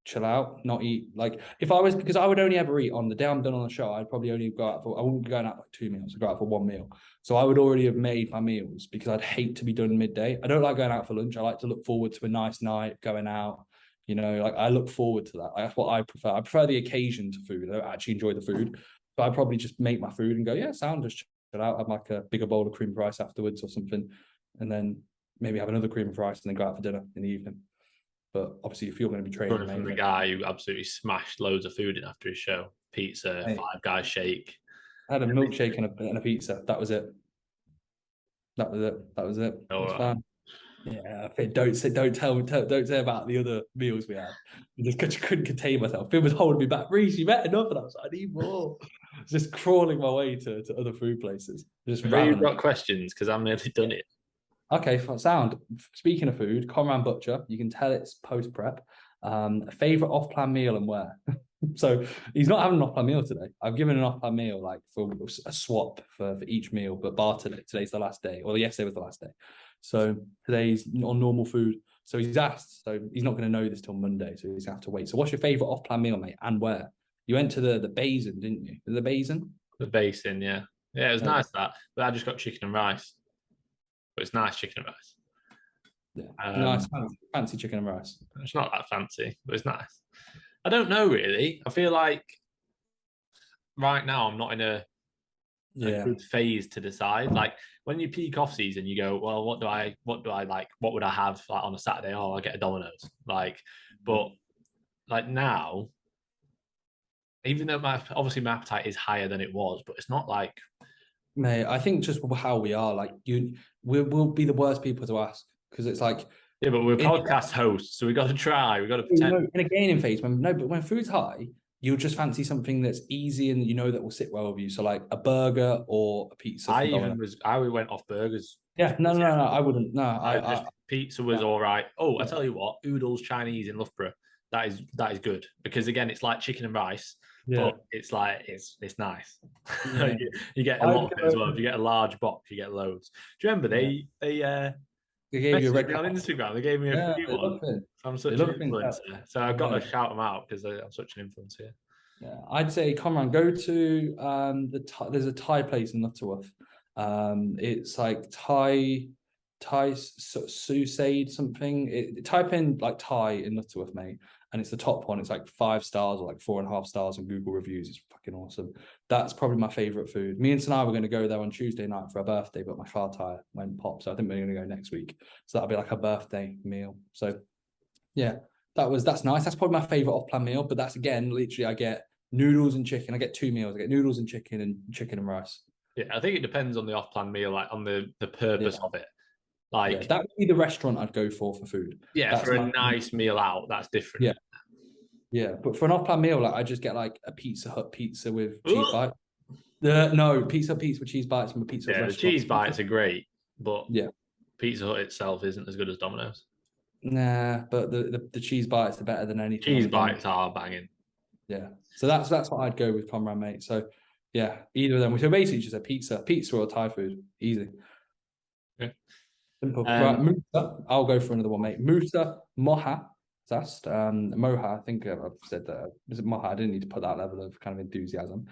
Chill out, not eat. Like if I was, because I would only ever eat on the day I'm done on the show, I'd probably only go out for, I wouldn't be going out for 2 meals, I'd go out for 1 meal. So I would already have made my meals because I'd hate to be done midday. I don't like going out for lunch. I like to look forward to a nice night, going out, you know, like I look forward to that. That's what I prefer. I prefer the occasion to food. I don't actually enjoy the food, but I'd probably just make my food and go, yeah, sound, just chill out, have like a bigger bowl of cream of rice afterwards or something. And then maybe have another cream of rice and then go out for dinner in the evening. But obviously, if you're going to be training, From the guy who absolutely smashed loads of food in after his show, pizza, Five Guys shake. I had a milkshake and a pizza. That was it. That was it. That was it. Oh, It's fine. Yeah, don't say about the other meals we had. I just couldn't contain myself. Phil was holding me back. Reece, you met enough, and I was like, I need more. Just crawling my way to other food places. Just you've got questions because I'm nearly done it. Okay, sound. Speaking of food, Conran Butcher, you can tell it's post prep. Favorite off plan meal and where? So he's not having an off plan meal today. I've given an off plan meal like for a swap for each meal, but bartered it. Today's the last day, or yesterday was the last day. So today's on normal food. So he's asked, so he's not going to know this till Monday, so he's going to have to wait. So what's your favorite off plan meal, mate, and where? You went to the basin, didn't you? The basin? The basin, yeah. Yeah, it was nice that. But I just got chicken and rice. But it's nice chicken and rice. Yeah, nice, fancy chicken and rice. It's not that fancy, but it's nice. I don't know really. I feel like right now I'm not in a good phase to decide. Like when you peak off season, you go, well, what do I like? What would I have like on a Saturday? Oh, I'll get a Domino's. Like, but like now, even though obviously my appetite is higher than it was, but it's not like. Mate, I think just how we are, like we'll be the worst people to ask because it's like, yeah, but we're podcast hosts, so we got to try. We got to pretend. In a gaining phase, but when food's high, you'll just fancy something that's easy and you know that will sit well with you. So like a burger or a pizza. I went off burgers. Yeah, no, I wouldn't. No, pizza was all right. Oh, I tell you what, Oodles Chinese in Loughborough, that is good because again, it's like chicken and rice. Yeah. But it's like it's nice. Yeah. you get a lot of it as well. If you get a large box, you get loads. Do you remember they gave you a red on Instagram? They gave me a free one. I'm such an influencer, so I've got to shout them out because I'm such an influencer. Yeah, I'd say, Conran, go to there's a Thai place in Lutterworth. It's like Thai Susaid something. Type in like Thai in Lutterworth, mate. And it's the top one. It's like 5 stars or like 4.5 stars on Google reviews. It's fucking awesome. That's probably my favorite food. Me and Sanaa were going to go there on Tuesday night for a birthday, but my car tire went pop. So I think we're going to go next week. So that'll be like a birthday meal. So yeah, that's nice. That's probably my favorite off-plan meal. But that's again, literally, I get noodles and chicken. I get 2 meals. I get noodles and chicken and rice. Yeah, I think it depends on the off-plan meal, like on the purpose of it. Like that would be the restaurant I'd go for food. Yeah, that's for a nice meal out, that's different. Yeah. But for an off-plan meal, like I just get like a Pizza Hut pizza with cheese bites. No, Pizza with cheese bites from a pizza restaurant. The cheese bites are great, but Pizza Hut itself isn't as good as Domino's. Nah, but the cheese bites are better than anything. Cheese bites are banging. Yeah, so that's what I'd go with, Conran, mate. So yeah, either of them. So basically, just a pizza or Thai food, easy. Yeah. Simple. Right, Musa. I'll go for another one, mate. Musa Moha. That's Moha. I think I've said that. Is it Moha? I didn't need to put that level of kind of enthusiasm.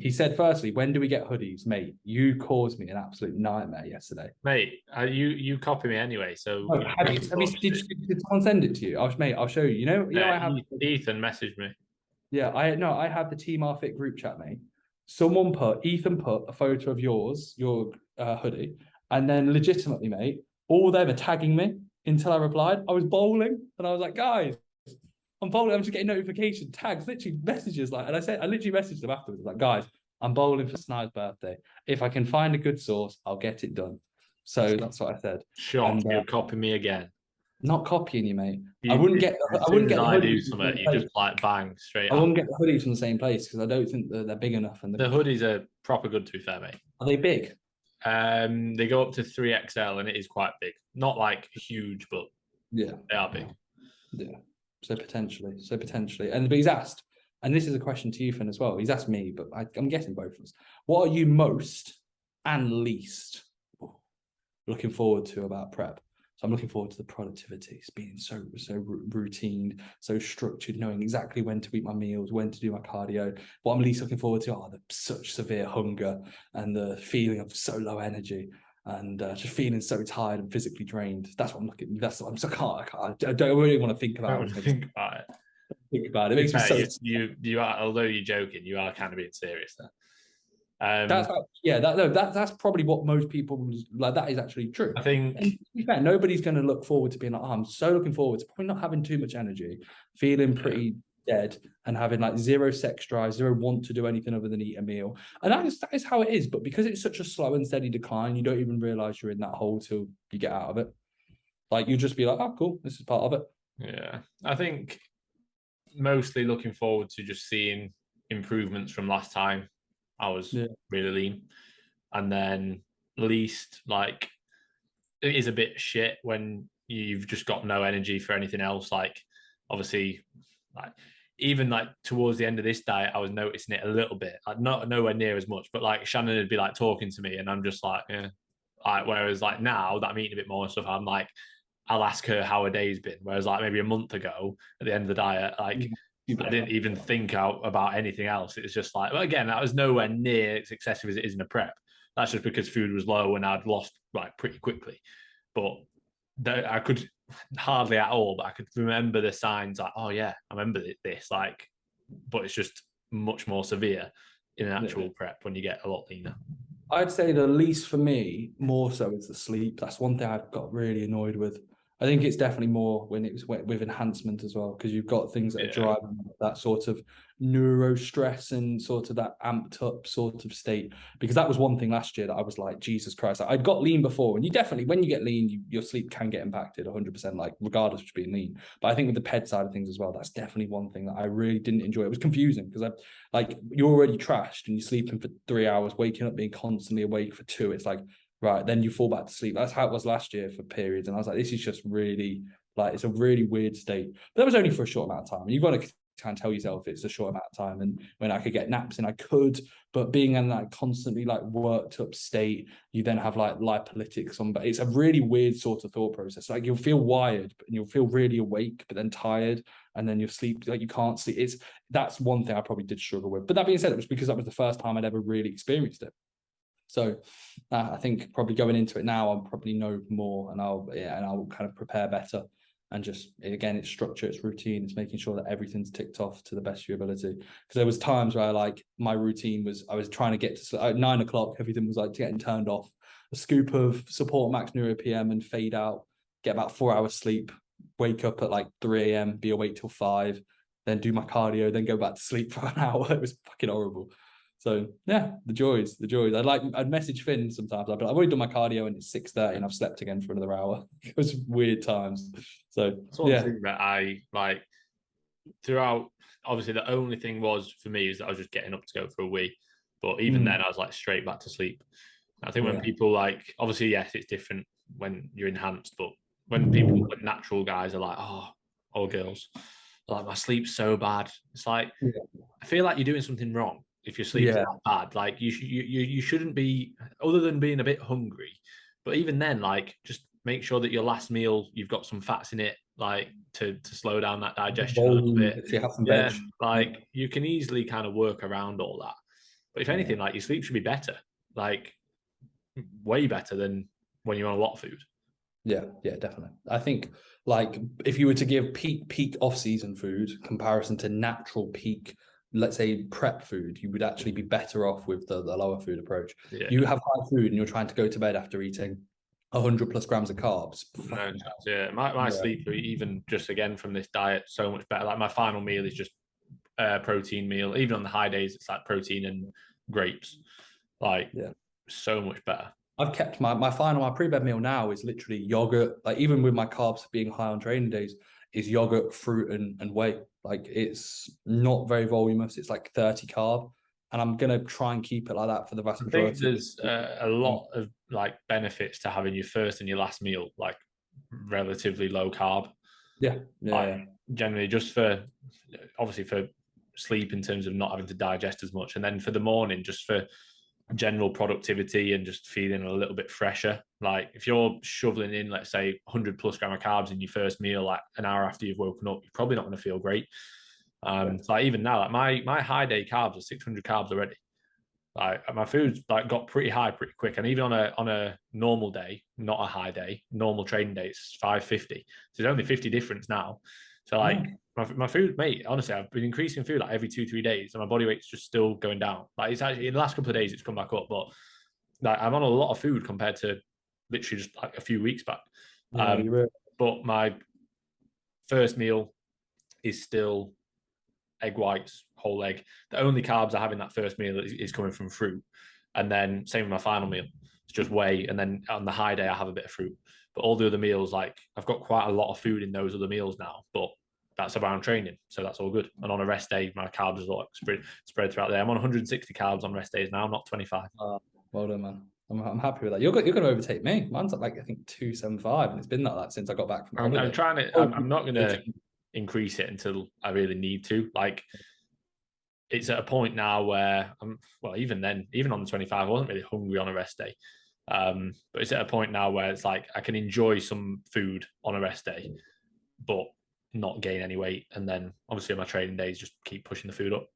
He said, firstly, when do we get hoodies, mate? You caused me an absolute nightmare yesterday, mate. You copy me anyway. So did someone send it to you? I'll show you. You know, I have Ethan messaged me. Yeah, I have the Team RFit group chat, mate. Ethan put a photo of your hoodie. And then legitimately, mate, all them are tagging me until I replied. I was bowling and I was like, guys, I'm bowling. I'm just getting notification tags, literally messages. I literally messaged them afterwards. Like, guys, I'm bowling for Snide's birthday. If I can find a good source, I'll get it done. So that's what I said. Sure, you'll copy me again. Not copying you, mate. I wouldn't get the do something. You just like bang straight. I wouldn't get the hoodies from the same place because I don't think they're big enough. And the hoodies are proper good, to be fair, mate. Are they big? They go up to 3XL, and it is quite big. Not like huge, but Yeah, they are big. yeah. So potentially, and but he's asked, and this is a question to you, Finn, as well. He's asked me, but I'm guessing both of us. What are you most and least looking forward to about prep? So I'm looking forward to the productivity. It's being so routine, so structured, knowing exactly when to eat my meals, when to do my cardio. What I'm least looking forward to are the such severe hunger and the feeling of so low energy and just feeling so tired and physically drained. That's what I'm looking. That's what I'm so I don't really want to think I don't about want it. to think about it. Think about it. It makes me so. You are, although you're joking, you are kind of being serious there. That's probably what most people like. That is actually true. I think, and to be fair, nobody's going to look forward to being like, oh, I'm so looking forward to probably not having too much energy, feeling pretty dead, and having like zero sex drive, zero want to do anything other than eat a meal. And that is how it is. But because it's such a slow and steady decline, you don't even realize you're in that hole till you get out of it. Like you just be like, oh, cool, this is part of it. Yeah, I think mostly looking forward to just seeing improvements from last time. I was really lean, and then least, like, it is a bit shit when you've just got no energy for anything else. Like, obviously, like even like towards the end of this diet, I was noticing it a little bit, like not nowhere near as much, but like Shannon would be like talking to me, and I'm just like, yeah. Like, whereas like now that I'm eating a bit more and stuff, I'm like, I'll ask her how her day's been. Whereas like maybe a month ago at the end of the diet, like I didn't even think out about anything else. It was just like, well, again, that was nowhere near as excessive as it is in a prep. That's just because food was low and I'd lost like pretty quickly. But I could hardly at all, but I could remember the signs like, oh yeah, I remember this. Like, but it's just much more severe in an actual prep when you get a lot leaner. I'd say the least for me, more so, is the sleep. That's one thing I've got really annoyed with. I think it's definitely more when it was with enhancement as well, because you've got things that are driving that sort of neuro stress and sort of that amped up sort of state. Because that was one thing last year that I was like, Jesus Christ, I'd got lean before, and you definitely, when you get lean, your sleep can get impacted 100%, like regardless of being lean. But I think with the PED side of things as well, that's definitely one thing that I really didn't enjoy. It was confusing because like you're already trashed and you're sleeping for 3 hours, waking up being constantly awake for 2. It's like, right, then you fall back to sleep. That's how it was last year for periods. And I was like, this is just really, like, it's a really weird state. But that was only for a short amount of time. And you've got to kind of tell yourself it's a short amount of time. And when I could get naps in, I could. But being in that constantly like worked up state, you then have like lipolytics on. But it's a really weird sort of thought process. Like you'll feel wired and you'll feel really awake, but then tired. And then you'll sleep, like you can't sleep. That's one thing I probably did struggle with. But that being said, it was because that was the first time I'd ever really experienced it. So I think probably going into it now, I'll probably know more, and I'll kind of prepare better. And just, again, it's structure, it's routine, it's making sure that everything's ticked off to the best of your ability. Because there was times where like my routine was, I was trying to get to at 9 o'clock, everything was like getting turned off. A scoop of support max neuro PM and fade out, get about 4 hours sleep, wake up at like 3 a.m, be awake till 5, then do my cardio, then go back to sleep for an hour. It was fucking horrible. So yeah, the joys. I'd message Finn sometimes. I'd be like, I've already done my cardio and it's 6:30 and I've slept again for another hour. It was weird times. So that's one thing that I like throughout. Obviously, the only thing was for me is that I was just getting up to go for a wee. But even then, I was like straight back to sleep. I think when people like, obviously, yes, it's different when you're enhanced, but when people, when natural guys are like, oh, or girls, like, my sleep's so bad. It's like, I feel like you're doing something wrong if your sleep's that bad. Like you shouldn't be, other than being a bit hungry. But even then, like, just make sure that your last meal, you've got some fats in it, like to slow down that digestion a little bit. If you have some veg. Like you can easily kind of work around all that. But if anything, like your sleep should be better, like way better than when you're on a lot of food. Yeah, definitely. I think like if you were to give peak off-season food comparison to natural peak, let's say prep food, you would actually be better off with the lower food approach. You have high food and you're trying to go to bed after eating 100+ grams of carbs. No, my sleep, even just again from this diet, so much better. Like my final meal is just a protein meal. Even on the high days, it's like protein and grapes. Like so much better. I've kept my pre-bed meal now is literally yogurt. Like even with my carbs being high on training days, is yogurt, fruit, and whey. Like it's not very voluminous. It's like 30 carb, and I'm gonna try and keep it like that for the vast I majority. think there's a lot of like benefits to having your first and your last meal like relatively low carb. Yeah. Like generally just for obviously for sleep in terms of not having to digest as much, and then for the morning just for general productivity and just feeling a little bit fresher. Like if you're shoveling in, let's say 100 plus gram of carbs in your first meal, like an hour after you've woken up, you're probably not going to feel great. So like even now, like my high day carbs are 600 carbs already. Like my food's like got pretty high pretty quick, and even on a normal day, not a high day, normal training day, it's 550. So there's only 50 difference now. So like my food, mate, honestly, I've been increasing food like every 2-3 days, and my body weight's just still going down. Like it's actually in the last couple of days, it's come back up, but like I'm on a lot of food compared to literally just like a few weeks back. But my first meal is still egg whites, whole egg. The only carbs I have in that first meal is coming from fruit. And then same with my final meal. It's just whey. And then on the high day, I have a bit of fruit. But all the other meals, like I've got quite a lot of food in those other meals now, but that's around training. So that's all good. And on a rest day, my carbs are like spread throughout the day. I'm on 160 carbs on rest days now. I'm not 25. Well done, man. I'm happy with that. You're going to overtake me. Mine's at like, I think 275, and it's been like that since I got back from holiday. I'm trying to, I'm not going to increase it until I really need to. Like, it's at a point now where even then, even on the 25, I wasn't really hungry on a rest day. But it's at a point now where it's like I can enjoy some food on a rest day, but not gain any weight. And then obviously on my training days, just keep pushing the food up.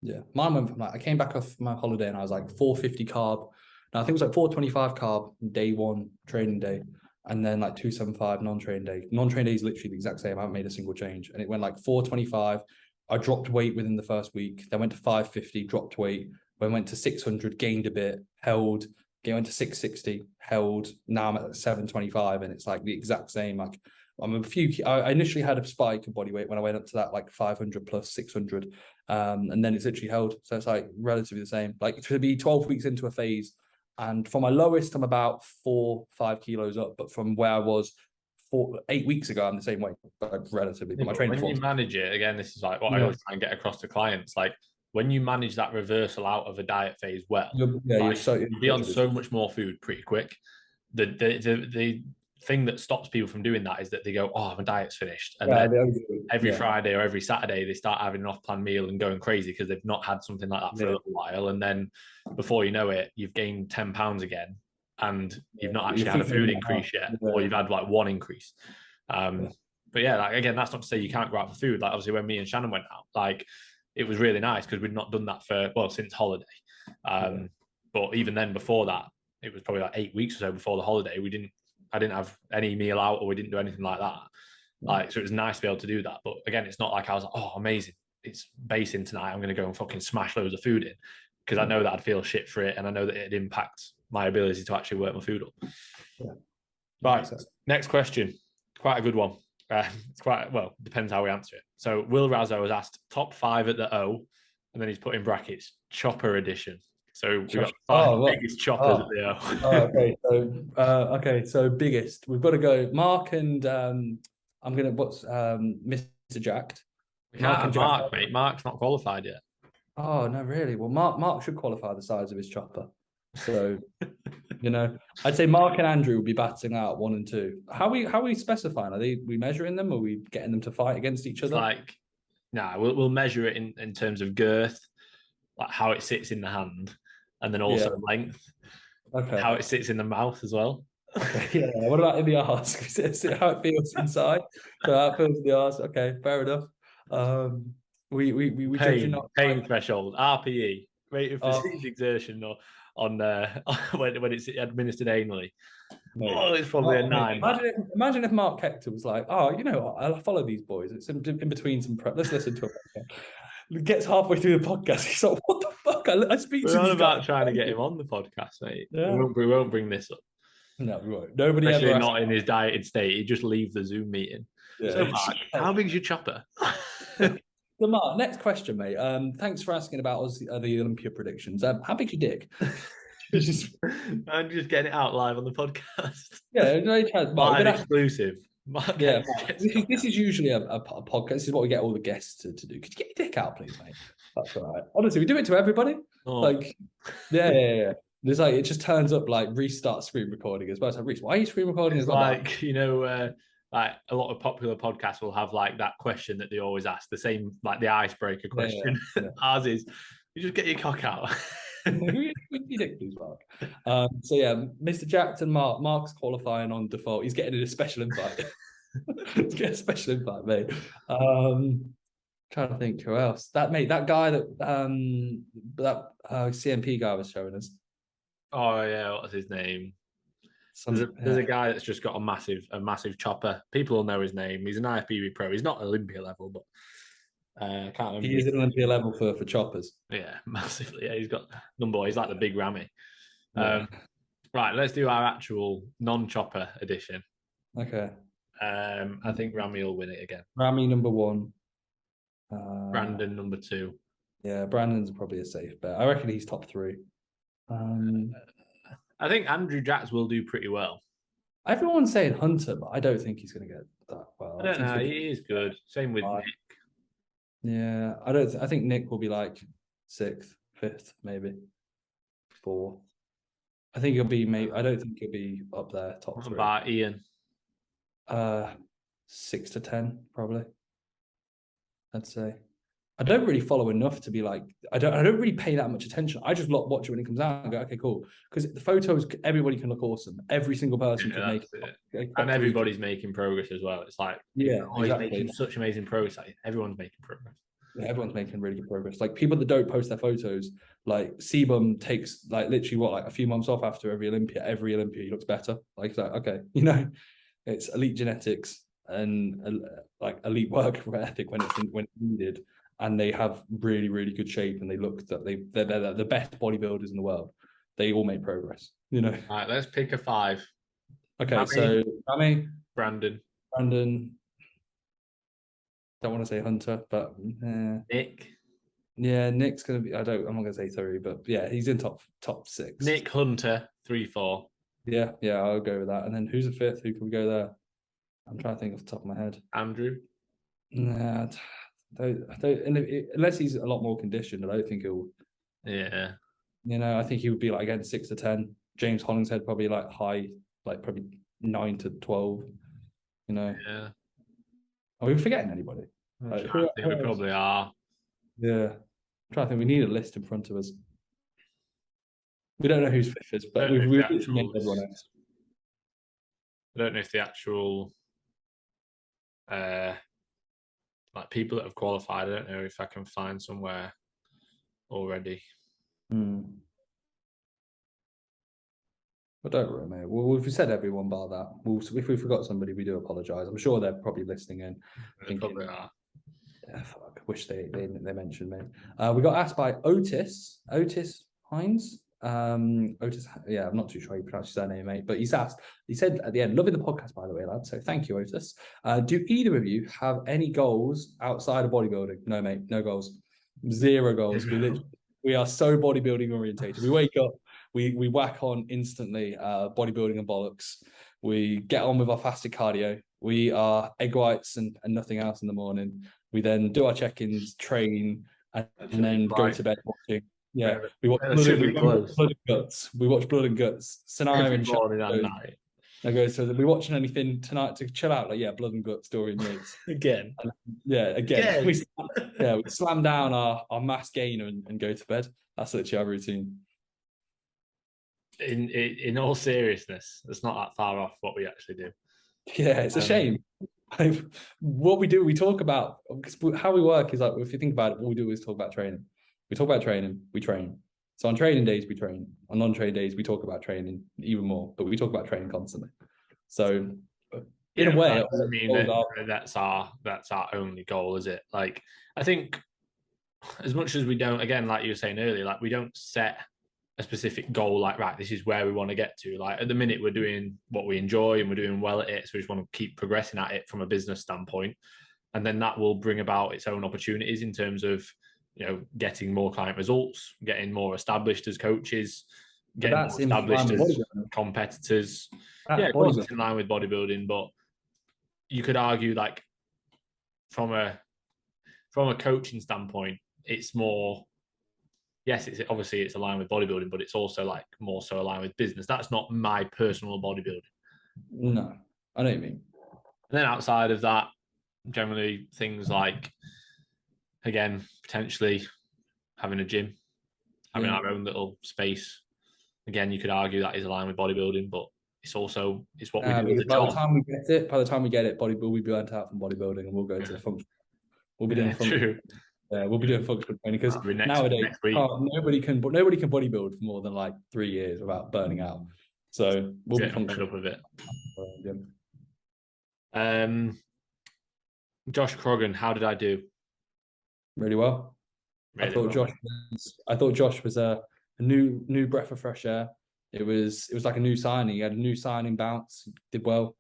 Yeah. Mine went from like, I came back off my holiday and I was like 450 carb. Now I think it was like 425 carb day one training day. And then like 275 non-training day. Non-training day is literally the exact same. I haven't made a single change. And it went like 425. I dropped weight within the first week. Then went to 550, dropped weight. Then went to 600, gained a bit, held. Went to 660, held. Now I'm at 725, and it's like the exact same. Like I initially had a spike of body weight when I went up to that like 500 plus 600, and then it's literally held. So it's like relatively the same. Like to be 12 weeks into a phase, and from my lowest, I'm about 4-5 kilos up. But from where I was 8 weeks ago, I'm the same weight, but relatively. But my training when you manage it, again, this is like what I always try and get across to clients. Like when you manage that reversal out of a diet phase well, you'll be on so much more food pretty quick. The thing that stops people from doing that is that they go, oh, my diet's finished. And then every Friday or every Saturday, they start having an off-plan meal and going crazy because they've not had something like that for a little while. And then before you know it, you've gained 10 pounds again and you've not actually had a food increase yet, or you've had like one increase. But yeah, like again, that's not to say you can't go out for food. Like obviously when me and Shannon went out, like it was really nice because we'd not done that since holiday. But even then before that, it was probably like 8 weeks or so before the holiday. I didn't have any meal out or we didn't do anything like that. Like, so it was nice to be able to do that. But again, it's not like I was like, oh, amazing. It's basing tonight. I'm going to go and fucking smash loads of food in because I know that I'd feel shit for it. And I know that it'd impact my ability to actually work my food up. Right. Next question. Quite a good one. It's depends how we answer it. So Will Razzo has asked top 5 at the O, and then he's put in brackets chopper edition. So we've got 5 biggest choppers at the O. So biggest. We've got to go Mark and Mr. Jacked. We can't have Mark, mate. Mark's not qualified yet. Oh no, really? Well, Mark should qualify the size of his chopper. So I'd say Mark and Andrew will be batting out 1 and 2. How are we specifying? Are we measuring them? Or are we getting them to fight against each other? We'll measure it in terms of girth, like how it sits in the hand, and then also length. Okay. How it sits in the mouth as well. Yeah. What about in the arse? How it feels inside. So how it feels in the arse. Okay, fair enough. We pain threshold, RPE, rate of perceived exertion, or on when it's administered anally. It's probably a 9. Imagine if Mark Hector was like, I'll follow these boys. It's in between some prep. Let's listen to it. Gets halfway through the podcast. He's like, what the fuck? I speak to We're about trying to get him on the podcast, mate. Yeah. We won't bring this up. No, we won't. Nobody Especially ever not in his dieted state. He'd just leave the Zoom meeting. Yeah. So Mark, how big's your chopper? So Mark, next question, mate. Thanks for asking about the Olympia predictions. How big's your dick? I'm just getting it out live on the podcast. Yeah, no chance. Mark, exclusive. Mark, this is usually a podcast. This is what we get all the guests to do. Could you get your dick out, please, mate? That's all right. Honestly, we do it to everybody. Oh. Like, yeah. There's like, it just turns up like restart screen recording as well. It's like, Reece, why are you screen recording? It's like, like a lot of popular podcasts will have like that question that they always ask, the same, like the icebreaker question. Yeah. Ours is, you just get your cock out. Ridiculous, Mark. So yeah, Mr. Jackson, Mark's qualifying on default. He's getting a special invite. He's getting a special invite, mate. Trying to think who else. That guy that CMP guy was showing us. Oh yeah, what's his name? There's a guy that's just got a massive chopper. People will know his name. He's an IFBB pro. He's not Olympia level, but I can't remember. He is at Olympia level for choppers. Yeah, massively. Yeah, he's got number. He's like the big Ramy. Yeah. Right, let's do our actual non-chopper edition. Okay. I think Ramy will win it again. Ramy number 1. Brandon number 2. Yeah, Brandon's probably a safe bet. I reckon he's top 3. I think Andrew Jacks will do pretty well. Everyone's saying Hunter, but I don't think he's going to get that well. I don't know. He is good. Same with Nick. Yeah, I think Nick will be like 6th, 5th, maybe 4th. I think he'll be maybe. I don't think he'll be up there top 3. What about Ian? 6 to 10 probably. I'd say. I don't really follow enough to be like. I don't really pay that much attention. I just watch it when it comes out and go, okay, cool. Because the photos, everybody can look awesome. Every single person can make it. And everybody's making progress as well. It's like, exactly. Making such amazing progress. Like, everyone's making progress. Yeah, everyone's making really good progress. Like people that don't post their photos, like Sebum takes like literally a few months off after every Olympia. Every Olympia he looks better. Like it's like, okay, it's elite genetics and like elite work ethic when it's needed, and they have really, really good shape, and they look that they're the best bodybuilders in the world. They all make progress. All right, let's pick a 5. Okay, Ramy, so Ramy, Brandon. Don't want to say Hunter, but Nick. Yeah, Nick's gonna be. I'm not gonna say 3, but yeah, he's in top 6. Nick, Hunter, 3, 4. Yeah, I'll go with that. And then who's a 5th? Who can we go there? I'm trying to think off the top of my head. Andrew. Nah, I don't. Unless he's a lot more conditioned, I don't think he'll. Yeah. I think he would be like again 6 to 10. James Hollingshead probably like high, like probably 9 to 12. Yeah. Are we forgetting anybody? I think we probably are. Yeah. I'm trying to think. We need a list in front of us. We don't know who's 5th is, but we've named everyone else. I don't know if the actual like people that have qualified, I don't know if I can find somewhere already. But don't worry, mate. Well, if we said everyone bar that, if we forgot somebody, we do apologise. I'm sure they're probably listening in. They probably are. Yeah, fuck. Wish they mentioned me. We got asked by Otis Hines. Otis, yeah, I'm not too sure how you pronounce his surname, mate, but he said at the end, loving the podcast, by the way, lad. So thank you, Otis. Do either of you have any goals outside of bodybuilding? No, mate, no goals. 0 goals. We are so bodybuilding orientated. We wake up, we whack on instantly bodybuilding and bollocks. We get on with our fasted cardio. We are egg whites and nothing else in the morning. We then do our check-ins, train, and then go to bed watching. Yeah, we watch Blood and Guts. We watch Blood and Guts. Scenario and night. Okay, so we watching anything tonight to chill out? Like, yeah, Blood and Guts, Dorian Yates. Again. Again. We slam down our mass gainer and go to bed. That's literally our routine. In all seriousness, it's not that far off what we actually do. Yeah, it's a shame. What we do, we talk about, how we work is like, if you think about it, what we do is talk about training. We talk about training, we train. So on training days, we train. On non-training days, we talk about training even more, but we talk about training constantly. So in a way, I mean, that's our only goal, is it? Like, I think as much as we don't, again, like you were saying earlier, like we don't set a specific goal, like, right, this is where we want to get to. Like at the minute, we're doing what we enjoy and we're doing well at it. So we just want to keep progressing at it from a business standpoint. And then that will bring about its own opportunities in terms of, getting more client results, getting more established as coaches, getting more established as competitors. Yeah, of course it's in line with bodybuilding, but you could argue, like, from a coaching standpoint, it's more. Yes, it's obviously it's aligned with bodybuilding, but it's also like more so aligned with business. That's not my personal bodybuilding. No, I know what you mean. And then outside of that, generally things like, again, potentially having a gym, having our own little space. Again, you could argue that is aligned with bodybuilding, but it's also it's what we do as a by job. the time we get it, bodybuilding will be burnt out from bodybuilding, and we'll go to the function. We'll be doing function. True. We'll be doing functional training because nowadays nobody can bodybuild for more than like 3 years without burning out. So we'll be functional up a bit. Josh Croggan, how did I do? Really well. I thought Josh was a new breath of fresh air. It was like a new signing. He had a new signing bounce. Did well.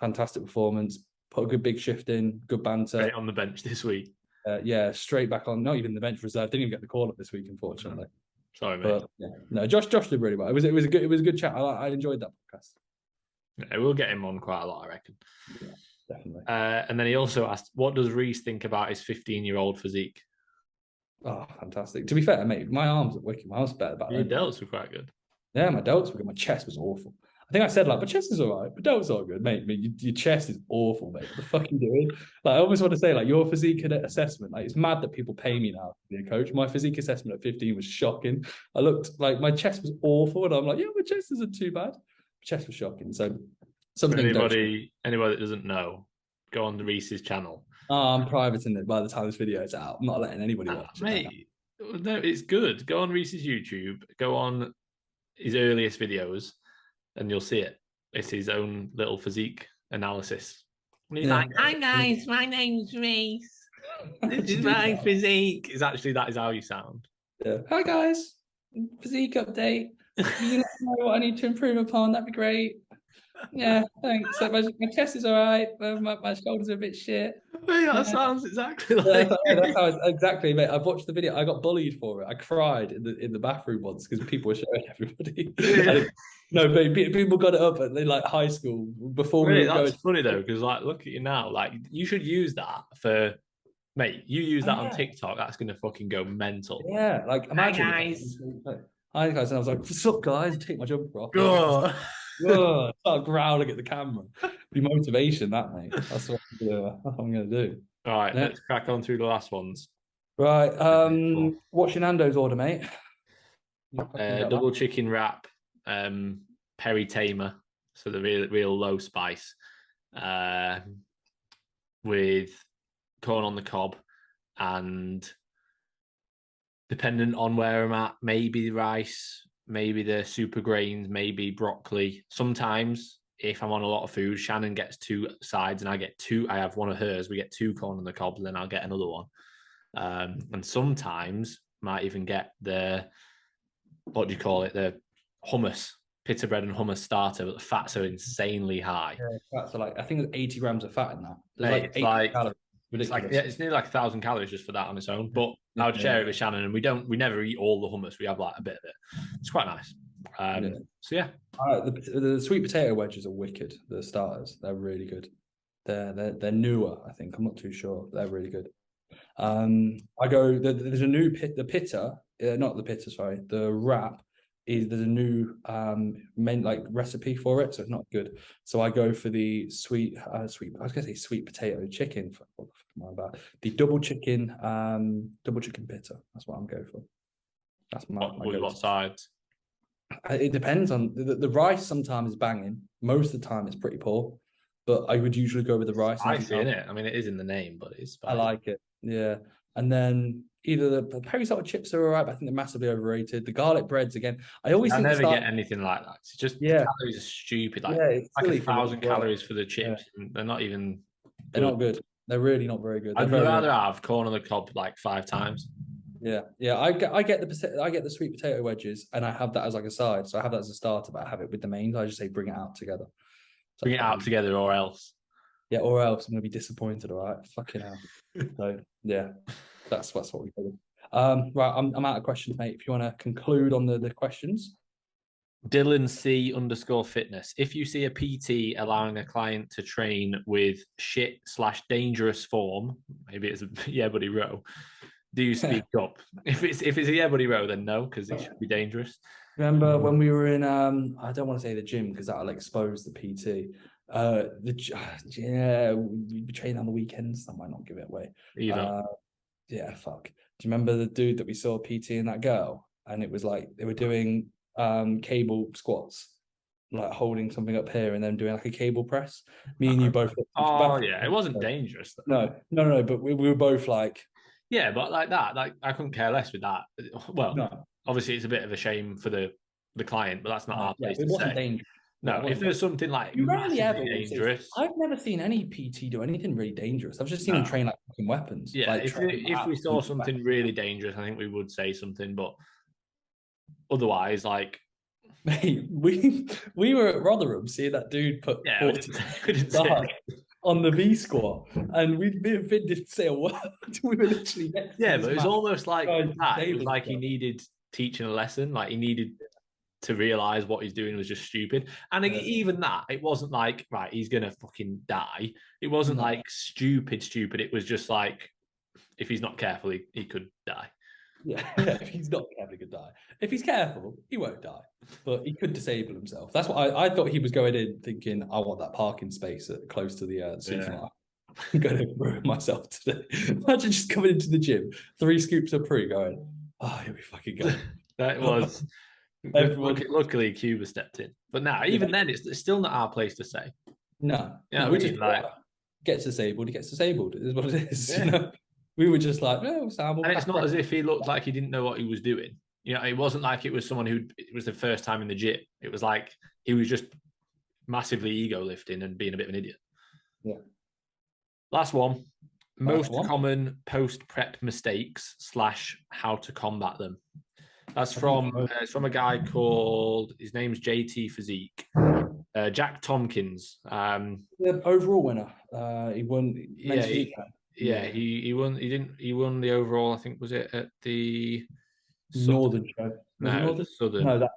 Fantastic performance. Put a good big shift in. Good banter. Straight on the bench this week. Straight back on. Not even the bench reserve. Didn't even get the call up this week, unfortunately. Sorry, mate. But no, Josh did really well. It was a good chat. I enjoyed that podcast. Yeah, we'll get him on quite a lot, I reckon. Yeah, definitely. And then he also asked, what does Reece think about his 15-year-old physique? Oh, fantastic. To be fair, mate, my arms are wicked. My arms are better back then. Your delts were quite good. Yeah, my delts were good. My chest was awful. I think I said, like, my chest is all right, but delts are good, mate. Your chest is awful, mate. What the fuck are you doing? Like, I always want to say, like, your physique assessment, like, it's mad that people pay me now to be a coach. My physique assessment at 15 was shocking. I looked like my chest was awful, and I'm like, yeah, my chest isn't too bad. My chest was shocking. So, something. Anybody that doesn't know, go on the Reece's channel. Oh, I'm privating it by the time this video is out. I'm not letting anybody watch it. Mate, no, it's good. Go on Reece's YouTube. Go on his earliest videos, and you'll see it. It's his own little physique analysis. And he's like, "Hi guys, my name's Reece. This is my physique." That is how you sound. Yeah. Hi guys, physique update. You know what I need to improve upon? That'd be great. Yeah, thanks. So my chest is all right. My shoulders are a bit shit. Mate, that sounds exactly like. That's how exactly, mate. I've watched the video. I got bullied for it. I cried in the bathroom once because people were showing everybody. Yeah. No, but people got it up at like high school before. Really, that's funny though, because like, look at you now. Like, you should use that for, mate. You use that on TikTok. That's gonna fucking go mental. Yeah, like imagine. Hi guys, and I was like, "What's up, guys?" Take my jumper off. Start growling at the camera. Be motivation, that, mate. That's what I'm gonna do. All right, let's crack on through the last ones. Right. What's your Nando's order, mate? Double chicken wrap, peri tamer, so the real low spice, with corn on the cob, and depending on where I'm at, maybe rice, maybe the super grains, maybe broccoli. Sometimes, if I'm on a lot of food, Shannon gets 2 sides and I get 2. I have one of hers. We get 2 corn on the cob, and then I'll get another one. And sometimes might even get the, what do you call it? The hummus, pita bread and hummus starter, but the fats are insanely high. Yeah, fats are like, I think there's 80 grams of fat in that. It's like calories. It's nearly like 1,000 calories just for that on its own. But I would share it with Shannon, and we never eat all the hummus. We have like a bit of it. It's quite nice. So yeah. The sweet potato wedges are wicked. The starters, they're really good. They're newer, I think. I'm not too sure. They're really good. I go. There's a new the pitta, not the pitta. Sorry, the wrap. There's a new recipe for it, so it's not good. So I go for the sweet. I was gonna say sweet potato chicken. The double chicken pitta. That's what I'm going for. That's my what sides? It depends on the rice. Sometimes is banging. Most of the time, it's pretty poor. But I would usually go with the rice. Spicy, in it. I mean, it is in the name, but it's spicy. I like it. Yeah, and then either the peri salted chips are alright, but I think they're massively overrated. The garlic breads again. I never get anything like that. It's just calories are stupid. Like, it's like 1,000 calories for the chips. Yeah. And they're not even. They're not good. They're really not very good. I'd rather have corn on the cob like 5 times. Yeah. I get the sweet potato wedges, and I have that as like a side. So I have that as a starter, but I have it with the mains. I just say bring it out together. So bring it out together, or else. Yeah, or else I'm gonna be disappointed. All right, fucking hell. So yeah, that's what we do. Right, I'm out of questions, mate. If you want to conclude on the questions. Dylan C_fitness. If you see a PT allowing a client to train with shit/dangerous form, maybe it's buddy row, Do you speak up? If it's a yeah buddy row, then no, because it should be dangerous. Remember when we were in I don't want to say the gym because that'll expose the PT. Yeah, we train on the weekends. I might not give it away. Yeah, fuck. Do you remember the dude that we saw PT and that girl? And it was like they were doing cable squats, like holding something up here and then doing like a cable press. Me and you both. Oh yeah, it wasn't dangerous though. No. But we were both like. Yeah, but like that, like I couldn't care less with that. Well, no. Obviously it's a bit of a shame for the client, but that's not our place it to wasn't say. dangerous. No, if there's something like rarely ever dangerous, I've never seen any PT do anything really dangerous. I've just seen them train like fucking weapons. Yeah, like if we saw something really dangerous, I think we would say something. But otherwise, like, mate, we were at Rotherham seeing that dude put we didn't on the V squat, and me and Finn didn't say a word. We were literally next but it was almost like that. It was like stuff. He needed teaching a lesson. Like he needed to realize what he's doing was just stupid. And even that, it wasn't like, right, he's gonna fucking die. It wasn't like stupid. It was just like, if he's not careful, he could die. Yeah, if he's not careful, he could die. If he's careful, he won't die, but he could disable himself. That's what I thought. He was going in thinking, I want that parking space close to the seating line. I'm going to ruin myself today. Imagine just coming into the gym, 3 scoops of pre, going, oh, here we fucking go. That was. Luckily, Cuba stepped in, but now even then, it's still not our place to say. No, we just like gets disabled. He gets disabled. It is what it is. Yeah. You know? We were just like, no, Sam. And it's not as if he looked like he didn't know what he was doing. You know, it wasn't like it was someone it was the first time in the gym. It was like he was just massively ego lifting and being a bit of an idiot. Yeah. Last one. Most common post-prep mistakes / how to combat them. That's from it's from a guy called, his name's JT Physique, Jack Tompkins. The overall winner. He won. He won. He won the overall. I think was it at the Northern show? No, Southern. No,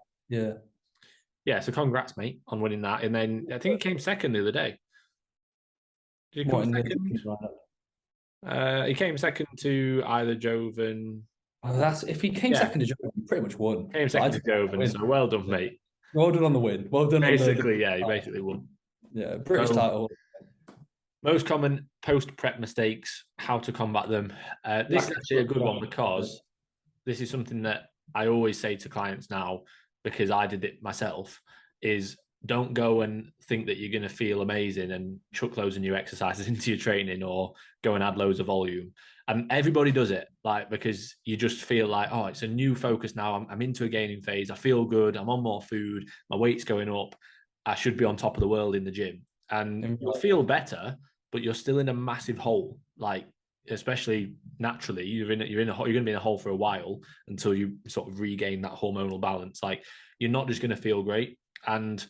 yeah. So congrats, mate, on winning that. And then I think he came second the other day. Did he come second? He came second to either Joven. That's if he came second to Joven, he pretty much won. Came second to Joven, so well done, mate. Well done on the win. Well done. Basically, he basically won. Yeah, British title. Most common post-prep mistakes, how to combat them. This is actually a good one because this is something that I always say to clients now, because I did it myself, is don't go and think that you're going to feel amazing and chuck loads of new exercises into your training or go and add loads of volume. And everybody does it, like, because you just feel like, oh, it's a new focus now. I'm into a gaining phase. I feel good. I'm on more food. My weight's going up. I should be on top of the world in the gym. And you'll feel better, but you're still in a massive hole. Like, especially naturally, you're going to be in a hole for a while until you sort of regain that hormonal balance. Like, you're not just going to feel great. And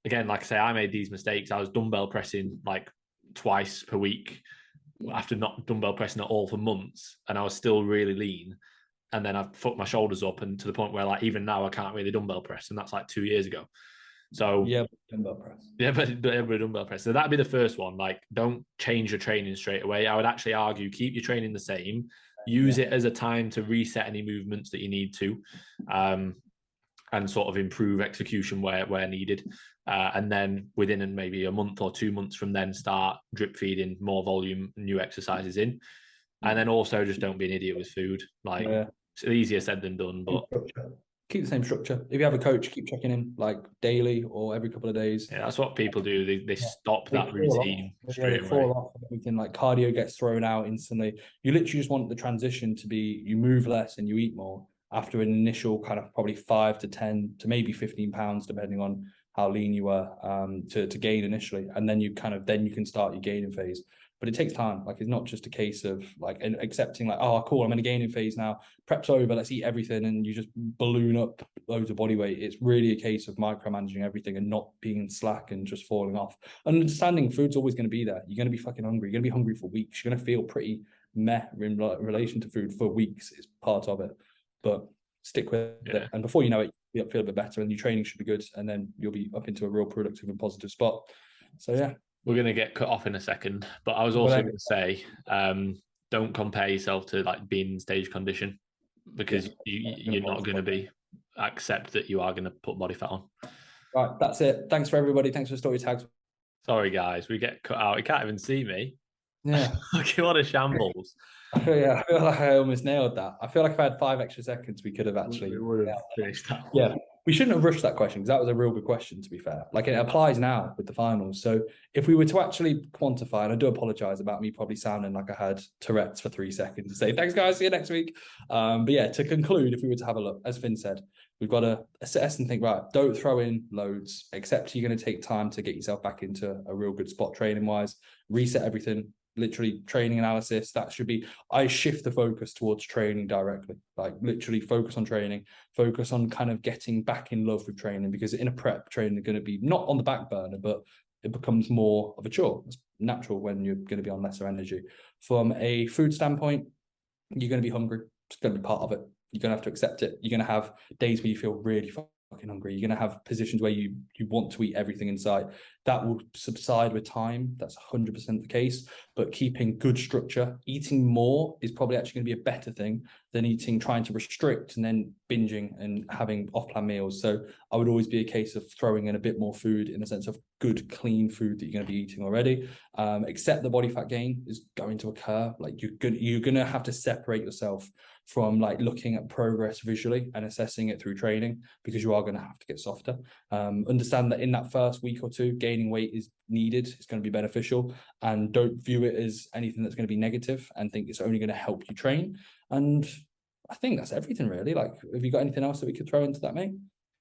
again, like I say, I made these mistakes. I was dumbbell pressing like twice per week after not dumbbell pressing at all for months, and I was still really lean. And then I fucked my shoulders up, and to the point where, like, even now I can't really dumbbell press, and that's like 2 years ago. So dumbbell press. But dumbbell press. So that'd be the first one. Like, don't change your training straight away. I would actually argue keep your training the same. Use it as a time to reset any movements that you need to, and sort of improve execution where needed. And then within maybe a month or 2 months from then, start drip feeding more volume, new exercises in. And then also just don't be an idiot with food. Like, it's easier said than done, but keep the same structure. If you have a coach, keep checking in like daily or every couple of days. Yeah, that's what people do. They stop that routine straight away. Off everything, like cardio gets thrown out instantly. You literally just want the transition to be, you move less and you eat more after an initial kind of probably 5 to 10 to maybe 15 pounds, depending on how lean you were, to gain initially. And then you can start your gaining phase. But it takes time. Like, it's not just a case of like accepting like, oh, cool, I'm in a gaining phase now. Prep's over, let's eat everything, and you just balloon up loads of body weight. It's really a case of micromanaging everything and not being slack and just falling off. And understanding food's always going to be there. You're going to be fucking hungry. You're going to be hungry for weeks. You're going to feel pretty meh in relation to food for weeks. It's part of it. But stick with it. And before you know it, you'll feel a bit better, and your training should be good, and then you'll be up into a real productive and positive spot. So yeah. We're going to get cut off in a second, but I was also going to say, don't compare yourself to like being in stage condition, because you're not going to be. Accept that you are going to put body fat on. Right, that's it. Thanks for everybody. Thanks for story tags. Sorry guys, we get cut out. You can't even see me. Yeah. Okay, what a shambles. I feel like I almost nailed that. I feel like if I had 5 extra seconds, we could have actually. We would have finished that. Yeah, we shouldn't have rushed that question, because that was a real good question, to be fair. Like, it applies now with the finals. So if we were to actually quantify, and I do apologize about me probably sounding like I had Tourette's for 3 seconds to say, thanks guys, see you next week. But yeah, to conclude, if we were to have a look, as Finn said, we've got to assess and think, right, don't throw in loads, except you're going to take time to get yourself back into a real good spot training wise, reset everything. Literally training analysis, that should be, I shift the focus towards training directly, like literally focus on training, focus on kind of getting back in love with training, because in a prep, training is going to be not on the back burner, but it becomes more of a chore. It's natural when you're going to be on lesser energy. From a food standpoint, you're going to be hungry. It's going to be part of it. You're going to have to accept it. You're going to have days where you feel really fucking hungry. You're going to have positions where you want to eat everything in sight. That will subside with time. That's 100% the case. But keeping good structure, eating more is probably actually going to be a better thing than trying to restrict and then binging and having off-plan meals. So I would always be a case of throwing in a bit more food, in the sense of good, clean food that you're going to be eating already. Except the body fat gain is going to occur. Like, you're going to have to separate yourself from like looking at progress visually and assessing it through training, because you are going to have to get softer. Understand that in that first week or two, gaining weight is needed. It's going to be beneficial, and don't view it as anything that's going to be negative, and think it's only going to help you train. And I think that's everything really. Like, have you got anything else that we could throw into that, mate?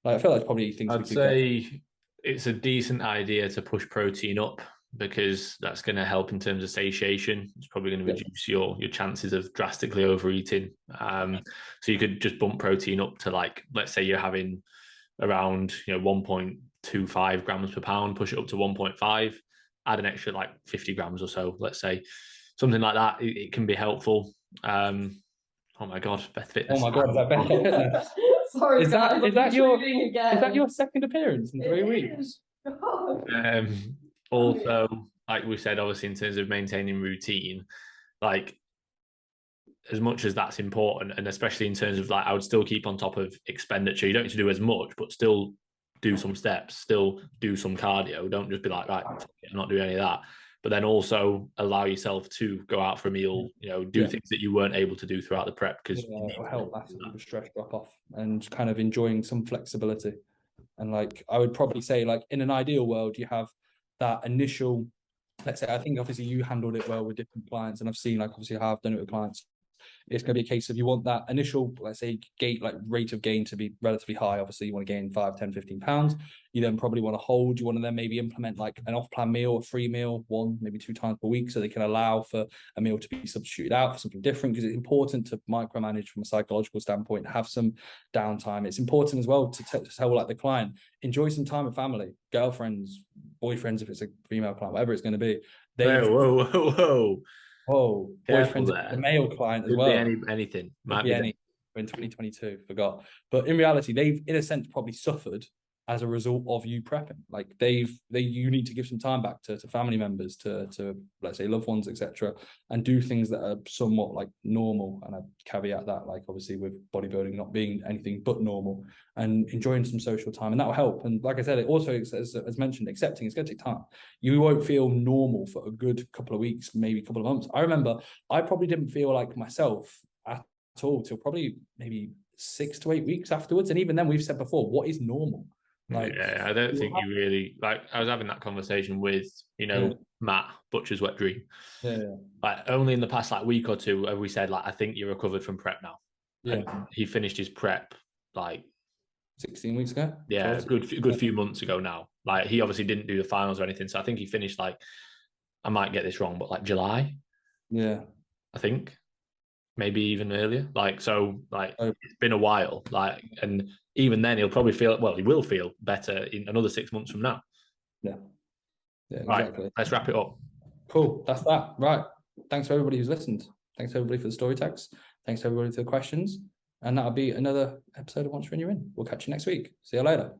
Like, I feel like probably things I'd say it's a decent idea to push protein up, because that's going to help in terms of satiation. It's probably going to reduce your chances of drastically overeating. So you could just bump protein up to, like, let's say you're having around 1.25 grams per pound, push it up to 1.5, add an extra like 50 grams or so, let's say, something like that. It can be helpful. Oh my god, Beth Fitness. Oh my god, is that Beth Fitness? Sorry, is that your second appearance in 3 weeks? Also, like we said, obviously in terms of maintaining routine, like, as much as that's important, and especially in terms of like, I would still keep on top of expenditure. You don't need to do as much, but still do some steps, still do some cardio. Don't just be like, right, I'm not doing any of that. But then also allow yourself to go out for a meal, do things that you weren't able to do throughout the prep, because it'll help massively with stress drop off and kind of enjoying some flexibility. And like, I would probably say, like, in an ideal world, you have that initial, let's say, I think obviously you handled it well with different clients, and I've seen, like, obviously how I've done it with clients. It's going to be a case of, you want that initial, let's say, rate of gain to be relatively high. Obviously, you want to gain 5, 10, 15 pounds. You then probably want to hold. You want to then maybe implement like an off-plan meal, a free meal, 1, maybe 2 times per week, so they can allow for a meal to be substituted out for something different, because it's important to micromanage from a psychological standpoint, have some downtime. It's important as well to tell like the client, enjoy some time with family, girlfriends, boyfriends, if it's a female client, whatever it's going to be. Whoa. Oh, boyfriend, the male client as well. Anything. Might be any in 2022, forgot. But in reality, they've in a sense probably suffered as a result of you prepping. Like, you need to give some time back to family members, to let's say loved ones, etc., and do things that are somewhat like normal. And I caveat that, like, obviously with bodybuilding not being anything but normal, and enjoying some social time, and that will help. And like I said, it also, as mentioned, accepting it's going to take time. You won't feel normal for a good couple of weeks, maybe a couple of months. I remember I probably didn't feel like myself at all till probably maybe 6 to 8 weeks afterwards. And even then, we've said before, what is normal? Like, yeah, I don't think you really, like, I was having that conversation with, Matt, Butcher's Wet Dream. Yeah. Like, only in the past like week or two have we said, like, I think you're recovered from prep now. Yeah. And he finished his prep like 16 weeks ago. Yeah, a good few months ago now. Like, he obviously didn't do the finals or anything. So I think he finished like, I might get this wrong, but like July. Yeah. I think. Maybe even earlier. Like, so like it's been a while. Like, and even then he'll probably feel, well, he will feel better in another 6 months from now. Yeah. Yeah, exactly. Right, let's wrap it up. Cool. That's that. Right. Thanks for everybody who's listened. Thanks everybody for the story tags. Thanks everybody for the questions. And that'll be another episode of Once You're In, You're In. We'll catch you next week. See you later.